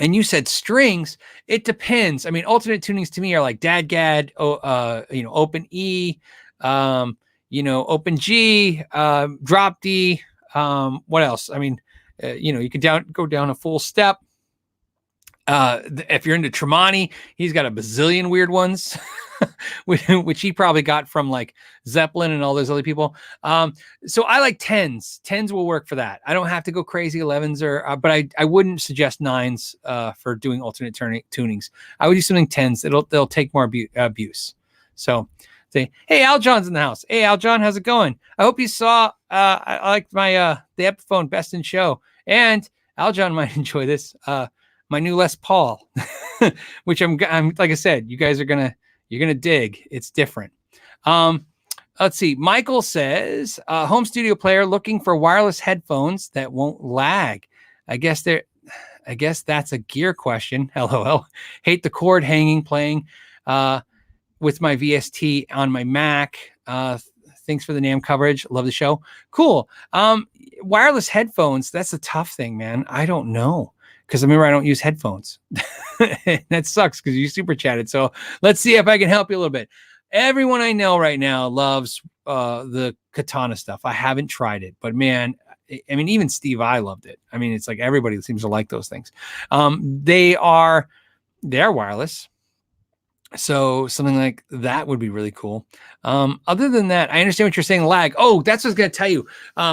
[SPEAKER 1] you said strings, it depends. I mean, alternate tunings to me are like dadgad, open E, open G, drop D. What else? I mean, you could go down a full step. If you're into Tremonti, he's got a bazillion weird ones, which he probably got from like Zeppelin and all those other people. So I like 10s. 10s will work for that. I don't have to go crazy 11s but I wouldn't suggest 9s for doing alternate tunings. I would do something 10s. They'll take more abuse. So say, hey, Al John's in the house. Hey, Al John, how's it going? I hope you saw, I liked my, the Epiphone Best in Show, and Al John might enjoy this, my new Les Paul, which I'm, like I said, you guys you're going to dig. It's different. Let's see. Michael says, home studio player looking for wireless headphones that won't lag. I guess that's a gear question. LOL. Hate the cord hanging, playing, with my VST on my Mac. Thanks for the NAMM coverage. Love the show. Cool. Wireless headphones, that's a tough thing, man. I don't know, because remember, I don't use headphones. That sucks, because you super chatted. So let's see if I can help you a little bit. Everyone I know right now loves the Katana stuff. I haven't tried it, but man, I mean, even Steve I loved it. I mean, it's like everybody seems to like those things. They are wireless. So something like that would be really cool. Other than that, I understand what you're saying. Lag. Oh, that's what I was going to tell you.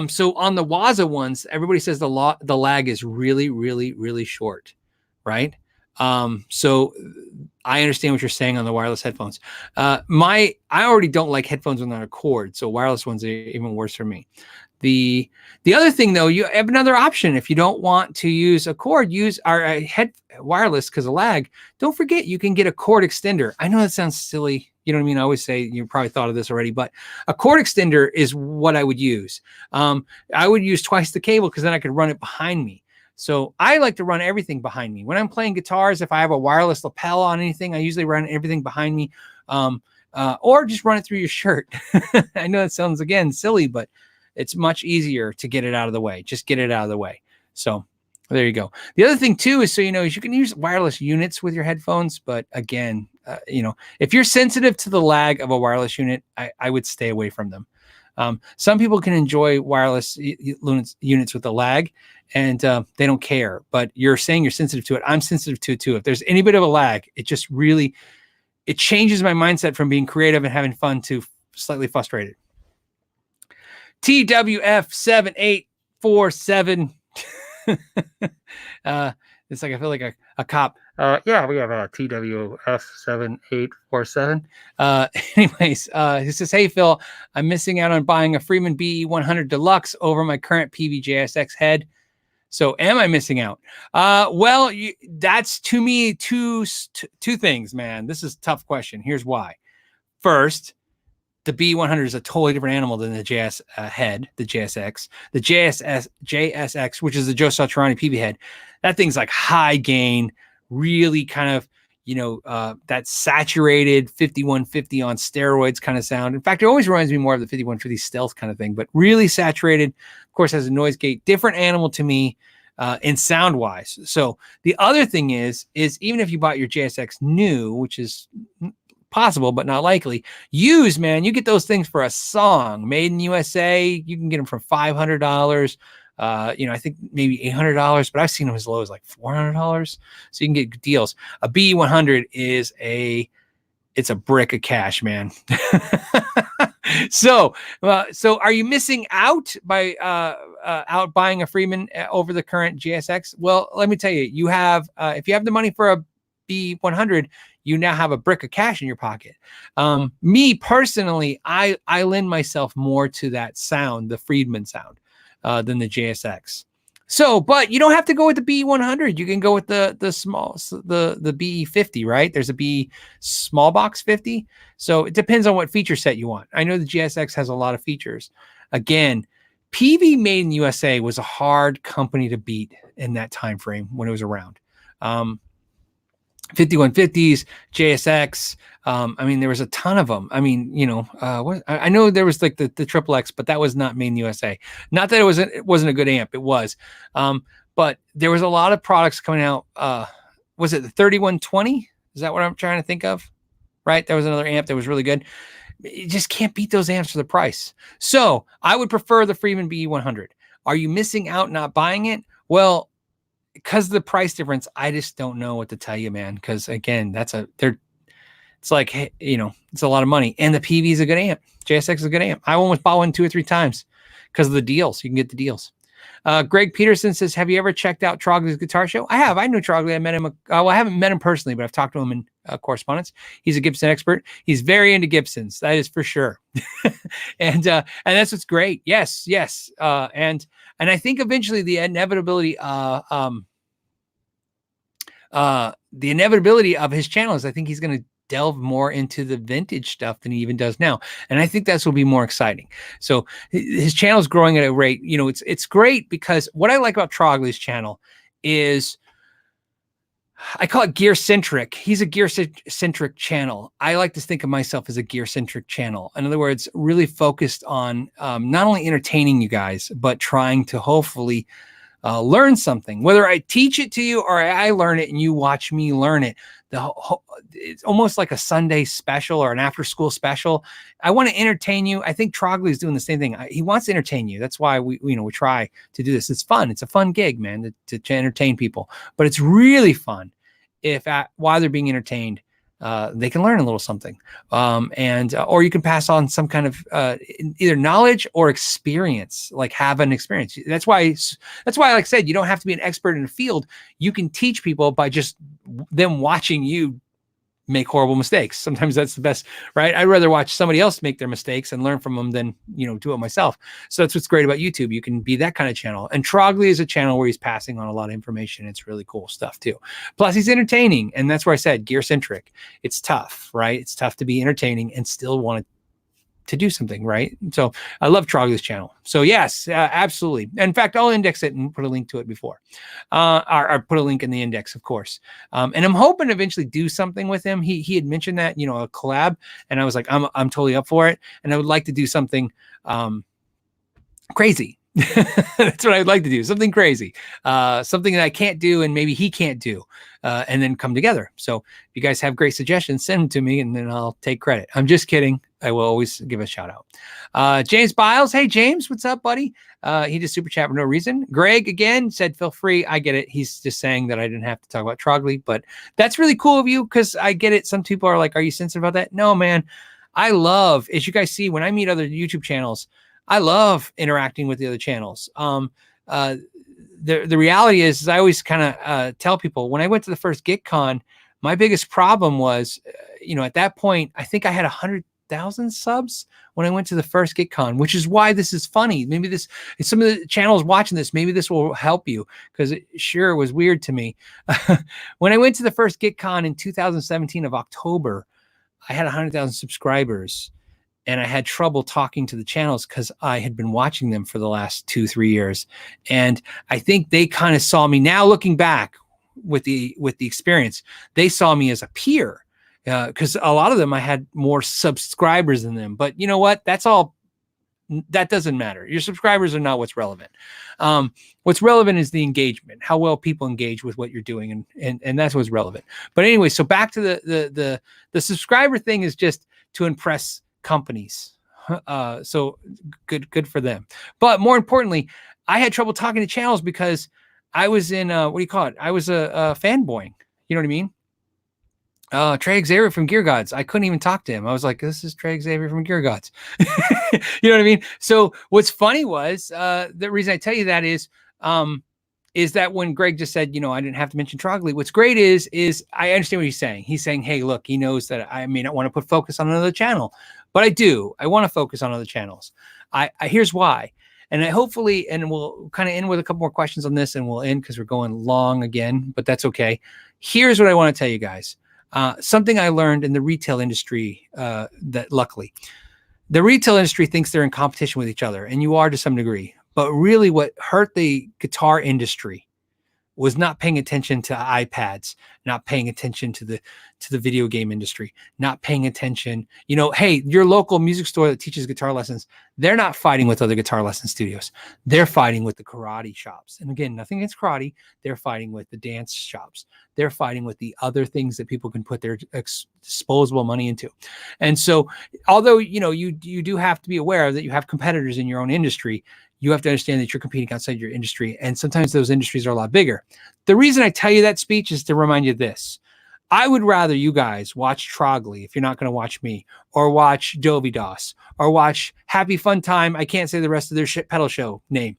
[SPEAKER 1] So on the Waza ones, everybody says the lag is really, really, really short, right? So I understand what you're saying on the wireless headphones. I already don't like headphones without a cord, so wireless ones are even worse for me. The other thing, though, you have another option. If you don't want to use a cord, use our head wireless because of lag. Don't forget, you can get a cord extender. I know that sounds silly. You know what I mean? I always say, you probably thought of this already, but a cord extender is what I would use. I would use twice the cable because then I could run it behind me. So I like to run everything behind me. When I'm playing guitars, if I have a wireless lapel on anything, I usually run everything behind me, or just run it through your shirt. I know that sounds, again, silly, but it's much easier to get it out of the way. Just get it out of the way. So there you go. The other thing too is, so you know, is you can use wireless units with your headphones, but again, you know, if you're sensitive to the lag of a wireless unit, I would stay away from them. Some people can enjoy wireless units with the lag, and they don't care. But you're saying you're sensitive to it. I'm sensitive to it too. If there's any bit of a lag, it just really, it changes my mindset from being creative and having fun to slightly frustrated. TWF7847. It's like, I feel like a cop. Yeah, we have a TWF7847. Anyways, he says, hey, Phil, I'm missing out on buying a Freeman BE100 Deluxe over my current PVJSX head. So am I missing out? Well, that's, to me, two things, man. This is a tough question. Here's why. First, the B100 is a totally different animal than the JS head, the JSX. The JSX, which is the Joe Satriani PV head, that thing's like high gain, really kind of, you know, that saturated 5150 on steroids kind of sound. In fact, it always reminds me more of the 5150 stealth kind of thing, but really saturated. Of course, has a noise gate, different animal to me in sound wise. So the other thing is even if you bought your JSX new, which is possible but not likely, used, man, you get those things for a song. Made in USA, you can get them for $500. You know, I think maybe $800, but I've seen them as low as like $400. So you can get deals. A B100 is it's a brick of cash, man. So are you missing out by out buying a Freeman over the current GSX? Well, let me tell you, you have if you have the money for a B100, you now have a brick of cash in your pocket. Me personally, I lend myself more to that sound, the Friedman sound, than the JSX. So, but you don't have to go with the B100. You can go with the B50, right? There's a B small box 50. So it depends on what feature set you want. I know the GSX has a lot of features. Again, PV Made in USA was a hard company to beat in that time frame when it was around. 5150s, JSX. I mean, there was a ton of them. I mean, you know, I know there was like the Triple X, but that was not made in USA. Not that it wasn't a good amp. It was. But there was a lot of products coming out. Was it the 3120? Is that what I'm trying to think of? Right. There was another amp that was really good. You just can't beat those amps for the price. So I would prefer the Freeman BE100. Are you missing out not buying it? Well, because of the price difference, I just don't know what to tell you, man. Because again, it's like, hey, you know, it's a lot of money, and the PV is a good amp. JSX is a good amp. I almost bought one 2 or 3 times because of the deals. You can get the deals. Greg Peterson says, have you ever checked out Trogley's guitar show? I have. I know Trogley. I met him. Well, I haven't met him personally, but I've talked to him in correspondence. He's a Gibson expert. He's very into Gibsons. That is for sure. and that's what's great. Yes. And I think eventually the inevitability of his channel is, I think he's going to delve more into the vintage stuff than he even does now. And I think that's will be more exciting. So his channel is growing at a rate, you know, it's great, because what I like about Trogley's channel is, I call it gear centric. He's a gear centric channel. I like to think of myself as a gear centric channel. In other words, really focused on not only entertaining you guys, but trying to hopefully learn something. Whether I teach it to you or I learn it and you watch me learn it, it's almost like a Sunday special or an after school special. I want to entertain you. I think Trogley is doing the same thing. He wants to entertain you. That's why we try to do this. It's fun. It's a fun gig, man, to entertain people. But it's really fun if while they're being entertained, they can learn a little something, or you can pass on some kind of either knowledge or experience, like have an experience. That's why, like I said, you don't have to be an expert in a field. You can teach people by just them watching you make horrible mistakes. Sometimes that's the best, right? I'd rather watch somebody else make their mistakes and learn from them than, you know, do it myself. So that's what's great about YouTube. You can be that kind of channel. And Trogley is a channel where he's passing on a lot of information. It's really cool stuff too. Plus he's entertaining. And that's where I said gear centric. It's tough, right? It's tough to be entertaining and still want to to do something, right? So I love Charlie's channel. So yes, absolutely. In fact, I'll index it and put a link to it before, or put a link in the index, of course. And I'm hoping to eventually do something with him. He had mentioned that, you know, a collab, and I was like, I'm totally up for it, and I would like to do something crazy. That's what I'd like to do. Something crazy, something that I can't do and maybe he can't do, and then come together. So if you guys have great suggestions, send them to me and then I'll take credit. I'm just kidding. I will always give a shout out. James Biles. Hey, James, what's up, buddy? He just super chat for no reason. Greg, again, said, feel free. I get it. He's just saying that I didn't have to talk about Trogly, but that's really cool of you because I get it. Some people are like, are you sensitive about that? No, man. I love, as you guys see, when I meet other YouTube channels, I love interacting with the other channels. The reality is I always kind of tell people when I went to the first GitCon, my biggest problem was, you know, at that point, I think I had 100,000 subs when I went to the first GitCon, which is why this is funny. Maybe this, some of the channels watching this, maybe this will help you because it sure was weird to me. When I went to the first GitCon in 2017 of October, I had 100,000 subscribers. And I had trouble talking to the channels because I had been watching them for the last 2-3 years. And I think they kind of saw me now looking back with the experience, they saw me as a peer because a lot of them, I had more subscribers than them. But you know what? That doesn't matter. Your subscribers are not what's relevant. What's relevant is the engagement, how well people engage with what you're doing. And that's what's relevant. But anyway, so back to the subscriber thing is just to impress companies. So good for them. But more importantly, I had trouble talking to channels because I was in what do you call it? I was a fanboying. You know what I mean? Trey Xavier from Gear Gods. I couldn't even talk to him. I was like, this is Trey Xavier from Gear Gods. You know what I mean? So what's funny was the reason I tell you that is that when Greg just said, you know, I didn't have to mention Trogly, what's great is I understand what he's saying. He's saying, hey, look, he knows that I may not want to put focus on another channel, but I do. I want to focus on other channels. I here's why. And I hopefully, and we'll kind of end with a couple more questions on this and we'll end because we're going long again, but that's okay. Here's what I want to tell you guys. Something I learned in the retail industry that luckily, the retail industry thinks they're in competition with each other, and you are to some degree. But really what hurt the guitar industry was not paying attention to iPads, not paying attention to the video game industry, not paying attention, you know, hey, your local music store that teaches guitar lessons, they're not fighting with other guitar lesson studios. They're fighting with the karate shops. And again, nothing against karate. They're fighting with the dance shops. They're fighting with the other things that people can put their disposable money into. And so, although, you know, you do have to be aware that you have competitors in your own industry, you have to understand that you're competing outside your industry. And sometimes those industries are a lot bigger. The reason I tell you that speech is to remind you this. I would rather you guys watch Trogly if you're not going to watch me, or watch Dovidas, or watch Happy Fun Time. I can't say the rest of their shit pedal show name.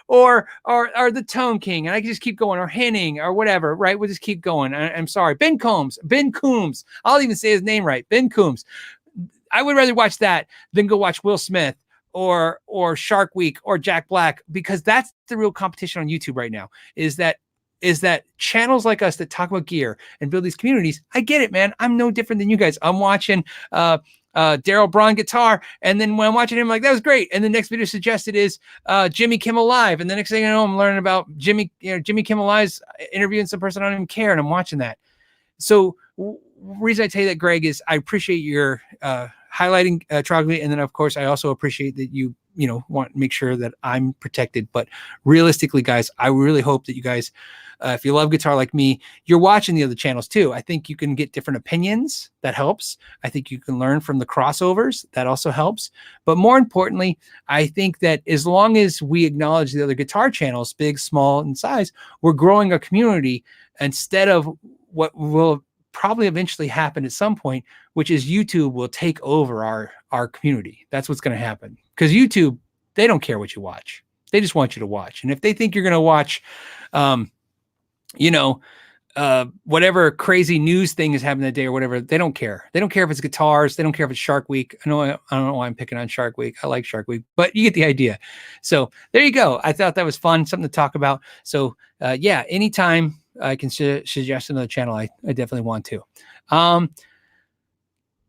[SPEAKER 1] or the Tone King, and I can just keep going, or Henning, or whatever, right? We'll just keep going. I'm sorry. Ben Coombs. I'll even say his name right. Ben Coombs. I would rather watch that than go watch Will Smith or Shark Week or Jack Black, because that's the real competition on YouTube right now, is that channels like us that talk about gear and build these communities. I get it, man. I'm no different than you guys. I'm watching Daryl Braun guitar, and then when I'm watching him, I'm like, that was great. And the next video suggested is Jimmy Kimmel Live, and the next thing I know, I'm learning about Jimmy Kimmel Live's interviewing some person I don't even care, and I'm watching that. So reason I tell you that, Greg, is I appreciate your highlighting Trogly, and then of course I also appreciate that you want to make sure that I'm protected. But realistically, guys, I really hope that you guys, if you love guitar like me, you're watching the other channels too. I think you can get different opinions. That helps. I think you can learn from the crossovers. That also helps. But more importantly, I think that as long as we acknowledge the other guitar channels, big, small, and size, we're growing a community instead of what will probably eventually happen at some point, which is YouTube will take over our community. That's what's going to happen, because YouTube, they don't care what you watch. They just want you to watch. And if they think you're going to watch, whatever crazy news thing is happening that day or whatever, they don't care. They don't care if it's guitars. They don't care if it's Shark Week. I don't know why I'm picking on Shark Week. I like Shark Week, but you get the idea. So there you go. I thought that was fun, something to talk about. So anytime I can suggest another channel, I definitely want to.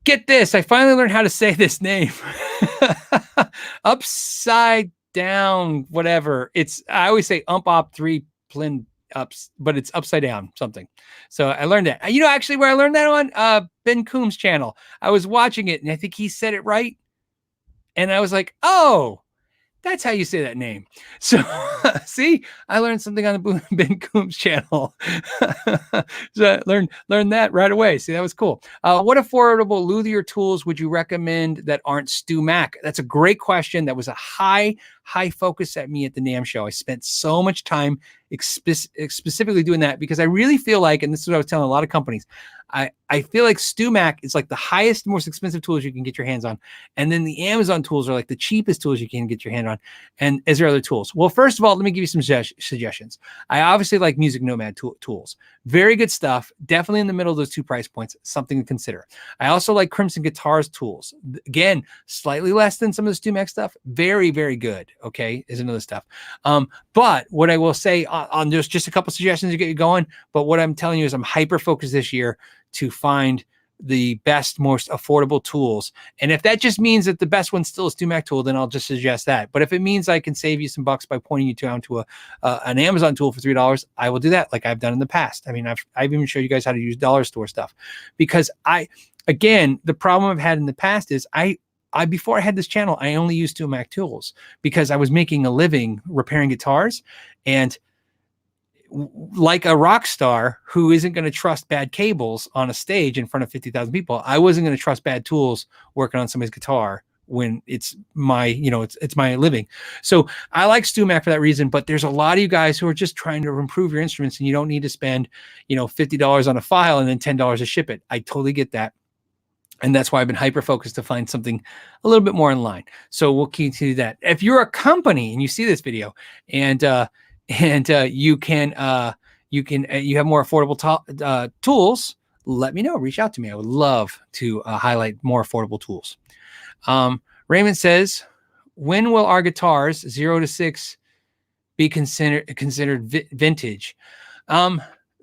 [SPEAKER 1] Get this. I finally learned how to say this name. Upside down, whatever. I always say op 3 plin ups, but it's upside down something. So I learned that. You know, actually where I learned that on Ben Coombs' channel. I was watching it and I think he said it right. And I was like, oh, that's how you say that name. So see, I learned something on the Ben Coombs channel. So I learned that right away. See, that was cool. What affordable luthier tools would you recommend that aren't StewMac? That's a great question. That was a high focus at me at the NAMM Show. I spent so much time specifically doing that because I really feel like, and this is what I was telling a lot of companies, I feel like StewMac is like the highest, most expensive tools you can get your hands on. And then the Amazon tools are like the cheapest tools you can get your hand on. And is there other tools? Well, first of all, let me give you some suggestions. I obviously like Music Nomad tools. Very good stuff. Definitely in the middle of those two price points. Something to consider. I also like Crimson Guitars tools. Again, slightly less than some of the StewMac stuff. Very, very good. Okay, is another stuff. But what I will say on just a couple suggestions to get you going. But what I'm telling you is I'm hyper focused this year to find the best, most affordable tools. And if that just means that the best one still is StewMac tool, then I'll just suggest that. But if it means I can save you some bucks by pointing you down to an Amazon tool for $3, I will do that like I've done in the past. I mean, I've even showed you guys how to use dollar store stuff because again, the problem I've had in the past is before I had this channel, I only used StewMac tools because I was making a living repairing guitars, and like a rock star who isn't going to trust bad cables on a stage in front of 50,000 people, I wasn't going to trust bad tools working on somebody's guitar when it's my, it's my living. So I like StewMac for that reason, but there's a lot of you guys who are just trying to improve your instruments and you don't need to spend, $50 on a file and then $10 to ship it. I totally get that. And that's why I've been hyper focused to find something a little bit more in line. So we'll continue that. If you're a company and you see this video and you have more affordable tools, let me know. Reach out to me. I would love to highlight more affordable tools. Raymond says, when will our guitars 0 to 6 be considered vintage?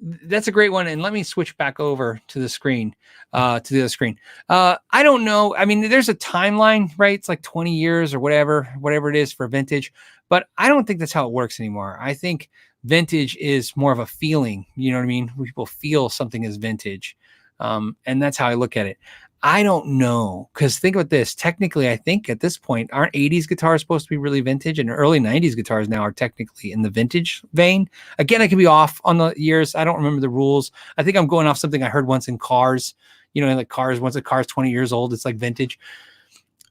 [SPEAKER 1] That's a great one. And let me switch back over to the screen, to the other screen. I don't know. I mean, there's a timeline, right? It's like 20 years or whatever it is for vintage, but I don't think that's how it works anymore. I think vintage is more of a feeling, you know what I mean? People feel something is vintage. And that's how I look at it. I don't know. Cause think about this. Technically, I think at this point, aren't 80s guitars supposed to be really vintage, and early 90s guitars now are technically in the vintage vein? Again, I could be off on the years. I don't remember the rules. I think I'm going off something I heard once in cars, like cars, once a car's 20 years old, it's like vintage,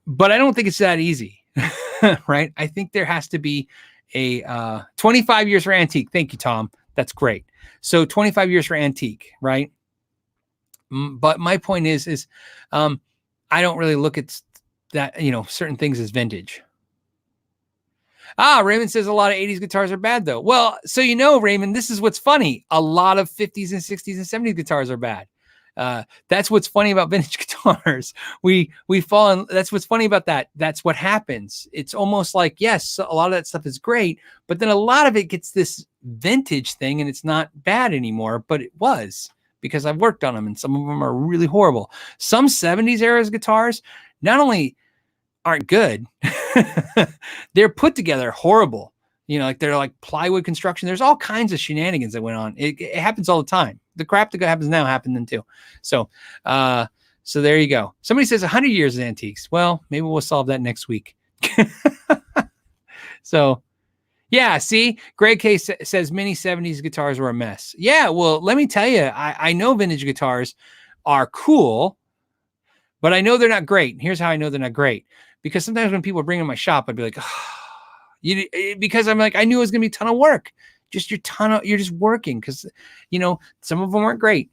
[SPEAKER 1] but I don't think it's that easy. Right. I think there has to be a 25 years for antique. Thank you, Tom. That's great. So 25 years for antique, right? But my point is I don't really look at that, certain things as vintage. Raymond says a lot of 80s guitars are bad though. Well, so Raymond, this is what's funny. A lot of 50s and 60s and 70s guitars are bad. That's what's funny about vintage guitars. We fall in. That's what's funny about that. That's what happens. It's almost like, yes, a lot of that stuff is great, but then a lot of it gets this vintage thing and it's not bad anymore, but it was. Because I've worked on them and some of them are really horrible. Some 70s eras guitars not only aren't good, they're put together horrible. Like they're like plywood construction. There's all kinds of shenanigans that went on. It happens all the time. The crap that happens now happened then too. So there you go. Somebody says 100 years of antiques. Well, maybe we'll solve that next week. So yeah, see, Greg K says many 70s guitars were a mess. Yeah, well, let me tell you, I know vintage guitars are cool, but I know they're not great. Here's how I know they're not great. Because sometimes when people bring in my shop, I'd be like, because I'm like, I knew it was going to be a ton of work. You're just working because, some of them aren't great.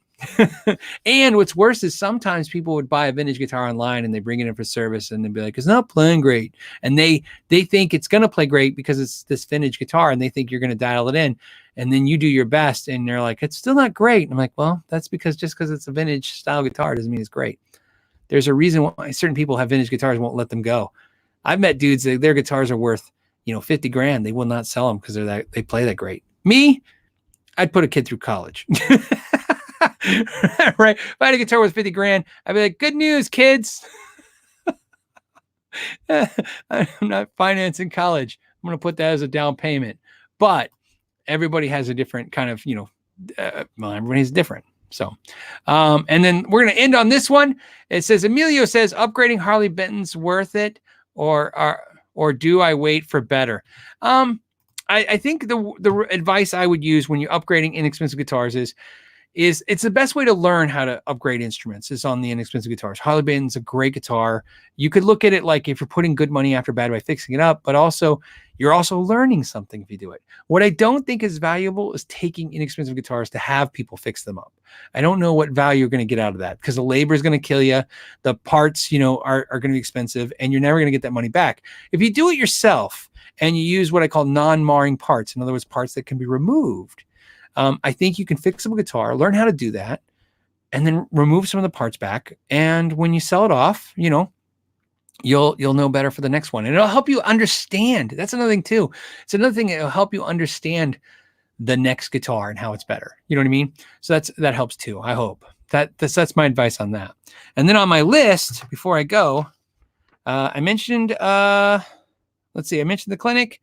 [SPEAKER 1] And what's worse is sometimes people would buy a vintage guitar online and they bring it in for service and they'd be like, it's not playing great. And they think it's going to play great because it's this vintage guitar and they think you're going to dial it in. And then you do your best and they're like, it's still not great. And I'm like, well, that's because just because it's a vintage style guitar doesn't mean it's great. There's a reason why certain people have vintage guitars and won't let them go. I've met dudes that their guitars are worth, 50 grand. They will not sell them because they play that great. Me, I'd put a kid through college. Right? If I had a guitar with 50 grand, I'd be like, good news, kids. I'm not financing college. I'm going to put that as a down payment. But everybody has a different kind of, well, everybody's different. So, and then we're going to end on this one. It says, Emilio says, upgrading Harley Benton's worth it, or do I wait for better? I think the advice I would use when you're upgrading inexpensive guitars is it's the best way to learn how to upgrade instruments is on the inexpensive guitars. Harley Benton's a great guitar. You could look at it like if you're putting good money after bad by fixing it up, but also you're also learning something if you do it. What I don't think is valuable is taking inexpensive guitars to have people fix them up. I don't know what value you're going to get out of that because the labor is going to kill you. The parts, are going to be expensive and you're never going to get that money back. If you do it yourself and you use what I call non-marring parts, in other words, parts that can be removed, I think you can fix up a guitar, learn how to do that, and then remove some of the parts back. And when you sell it off, you'll know better for the next one. And it'll help you understand. That's another thing too. It's another thing. It'll help you understand the next guitar and how it's better. You know what I mean? So that helps too. I hope that's my advice on that. And then on my list, before I go, I mentioned, let's see, I mentioned the clinic.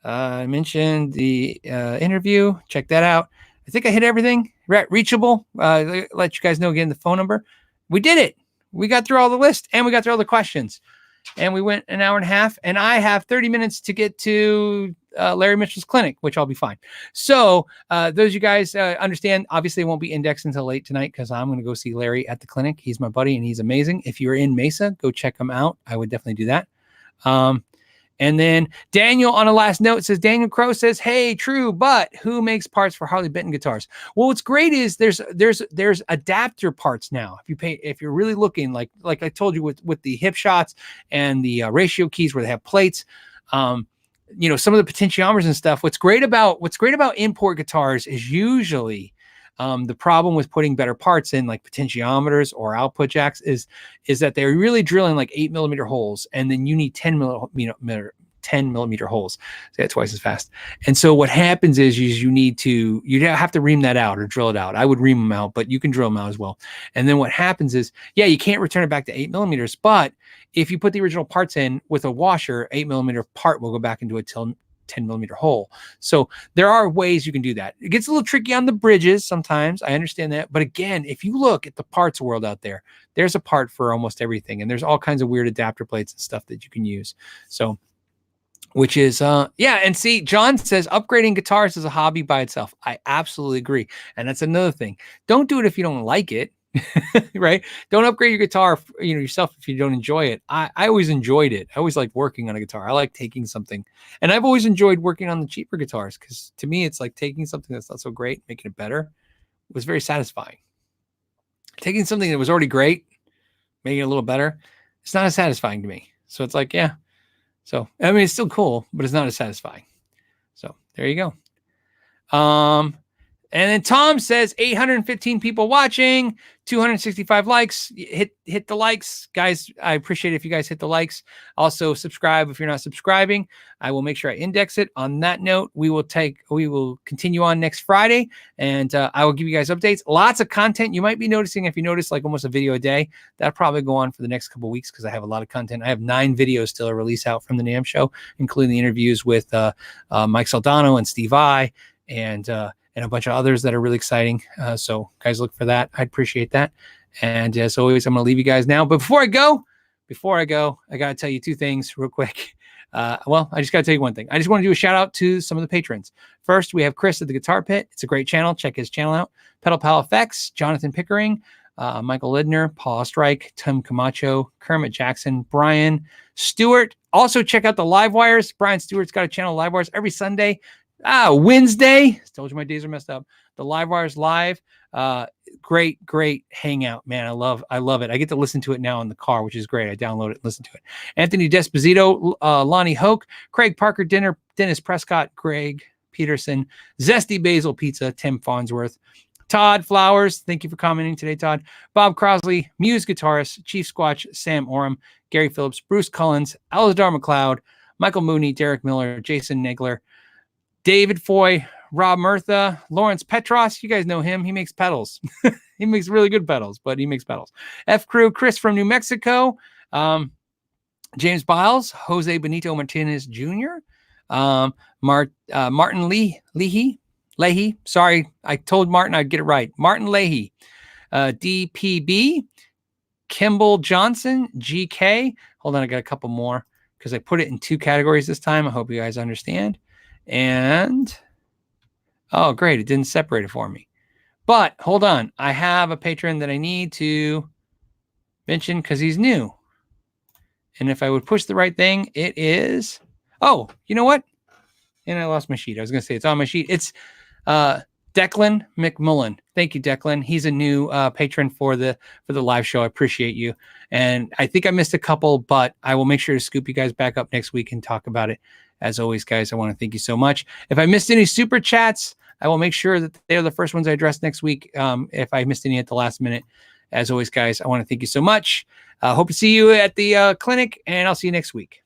[SPEAKER 1] I mentioned the interview. Check that out. I think I hit everything. Reachable. Let you guys know again the phone number. We did it. We got through all the list and we got through all the questions. And we went an hour and a half. And I have 30 minutes to get to Larry Mitchell's clinic, which I'll be fine. So those of you guys understand, obviously it won't be indexed until late tonight because I'm going to go see Larry at the clinic. He's my buddy and he's amazing. If you're in Mesa, go check him out. I would definitely do that. And then Daniel on a last note says, Daniel Crow says, hey, true, but who makes parts for Harley Benton guitars? Well, what's great is there's adapter parts now. If you're really looking like I told you with the hip shots and the ratio keys where they have plates, some of the potentiometers and stuff. What's great about import guitars is usually the problem with putting better parts in like potentiometers or output jacks is that they're really drilling like 8mm holes, and then you need 10mm holes. So that's twice as fast. And so what happens is you have to ream that out or drill it out. I would ream them out, but you can drill them out as well. And then what happens is, you can't return it back to 8mm, but if you put the original parts in with a washer, 8mm part will go back into a 10mm hole. So there are ways you can do that. It gets a little tricky on the bridges sometimes. I understand that. But again, if you look at the parts world out there, there's a part for almost everything. And there's all kinds of weird adapter plates and stuff that you can use. So, which is, and see, John says upgrading guitars is a hobby by itself. I absolutely agree. And that's another thing. Don't do it if you don't like it. Right? Don't upgrade your guitar, yourself if you don't enjoy it. I always enjoyed it. I always liked working on a guitar. I like taking something, and I've always enjoyed working on the cheaper guitars because to me, it's like taking something that's not so great, making it better. It was very satisfying. Taking something that was already great, making it a little better, it's not as satisfying to me. So it's like, yeah. So I mean, it's still cool, but it's not as satisfying. So there you go. And then Tom says 815 people watching, 265 likes. Hit the likes, guys. I appreciate it if you guys hit the likes. Also subscribe if you're not subscribing. I will make sure I index it. On that note, we will continue on next Friday, and I will give you guys updates. Lots of content. You might be noticing, if you notice, like almost a video a day. That'll probably go on for the next couple of weeks because I have a lot of content. I have 9 videos still to release out from the NAMM Show, including the interviews with Mike Saldano and Steve I, and a bunch of others that are really exciting. So guys, look for that. I'd appreciate that. And as always, I'm going to leave you guys now. But before I go, I got to tell you 2 things real quick. I just got to tell you one thing. I just want to do a shout out to some of the patrons. First, we have Chris at the Guitar Pit. It's a great channel. Check his channel out. Pedal Pal Effects, Jonathan Pickering, Michael Lidner, Paul Strike, Tim Camacho, Kermit Jackson, Brian Stewart. Also check out the Live Wires. Brian Stewart's got a channel, Live Wires, every Sunday. Wednesday. Told you my days are messed up. The Live Wires live. Great hangout, man. I love it. I get to listen to it now in the car, which is great. I download it and listen to it. Anthony Desposito, Lonnie Hoke, Craig Parker, Dennis Prescott, Greg Peterson, Zesty Basil Pizza, Tim Farnsworth, Todd Flowers. Thank you for commenting today, Todd. Bob Crosley, Muse guitarist, Chief Squatch, Sam Oram, Gary Phillips, Bruce Cullens, Alizdar McLeod, Michael Mooney, Derek Miller, Jason Nagler, David Foy, Rob Murtha, Lawrence Petros. You guys know him. He makes pedals. He makes really good pedals, but he makes pedals. F Crew, Chris from New Mexico. James Biles, Jose Benito Martinez Jr., Martin Leahy. Sorry, I told Martin I'd get it right. Martin Leahy. DPB, Kimball Johnson, GK. Hold on, I got a couple more because I put it in 2 categories this time. I hope you guys understand. And, oh, great. It didn't separate it for me. But hold on. I have a patron that I need to mention because he's new. And if I would push the right thing, it is... Oh, you know what? And I lost my sheet. I was going to say it's on my sheet. It's Declan McMullen. Thank you, Declan. He's a new patron for the live show. I appreciate you. And I think I missed a couple, but I will make sure to scoop you guys back up next week and talk about it. As always, guys, I want to thank you so much. If I missed any super chats, I will make sure that they are the first ones I address next week. If I missed any at the last minute, as always, guys, I want to thank you so much. Hope to see you at the clinic, and I'll see you next week.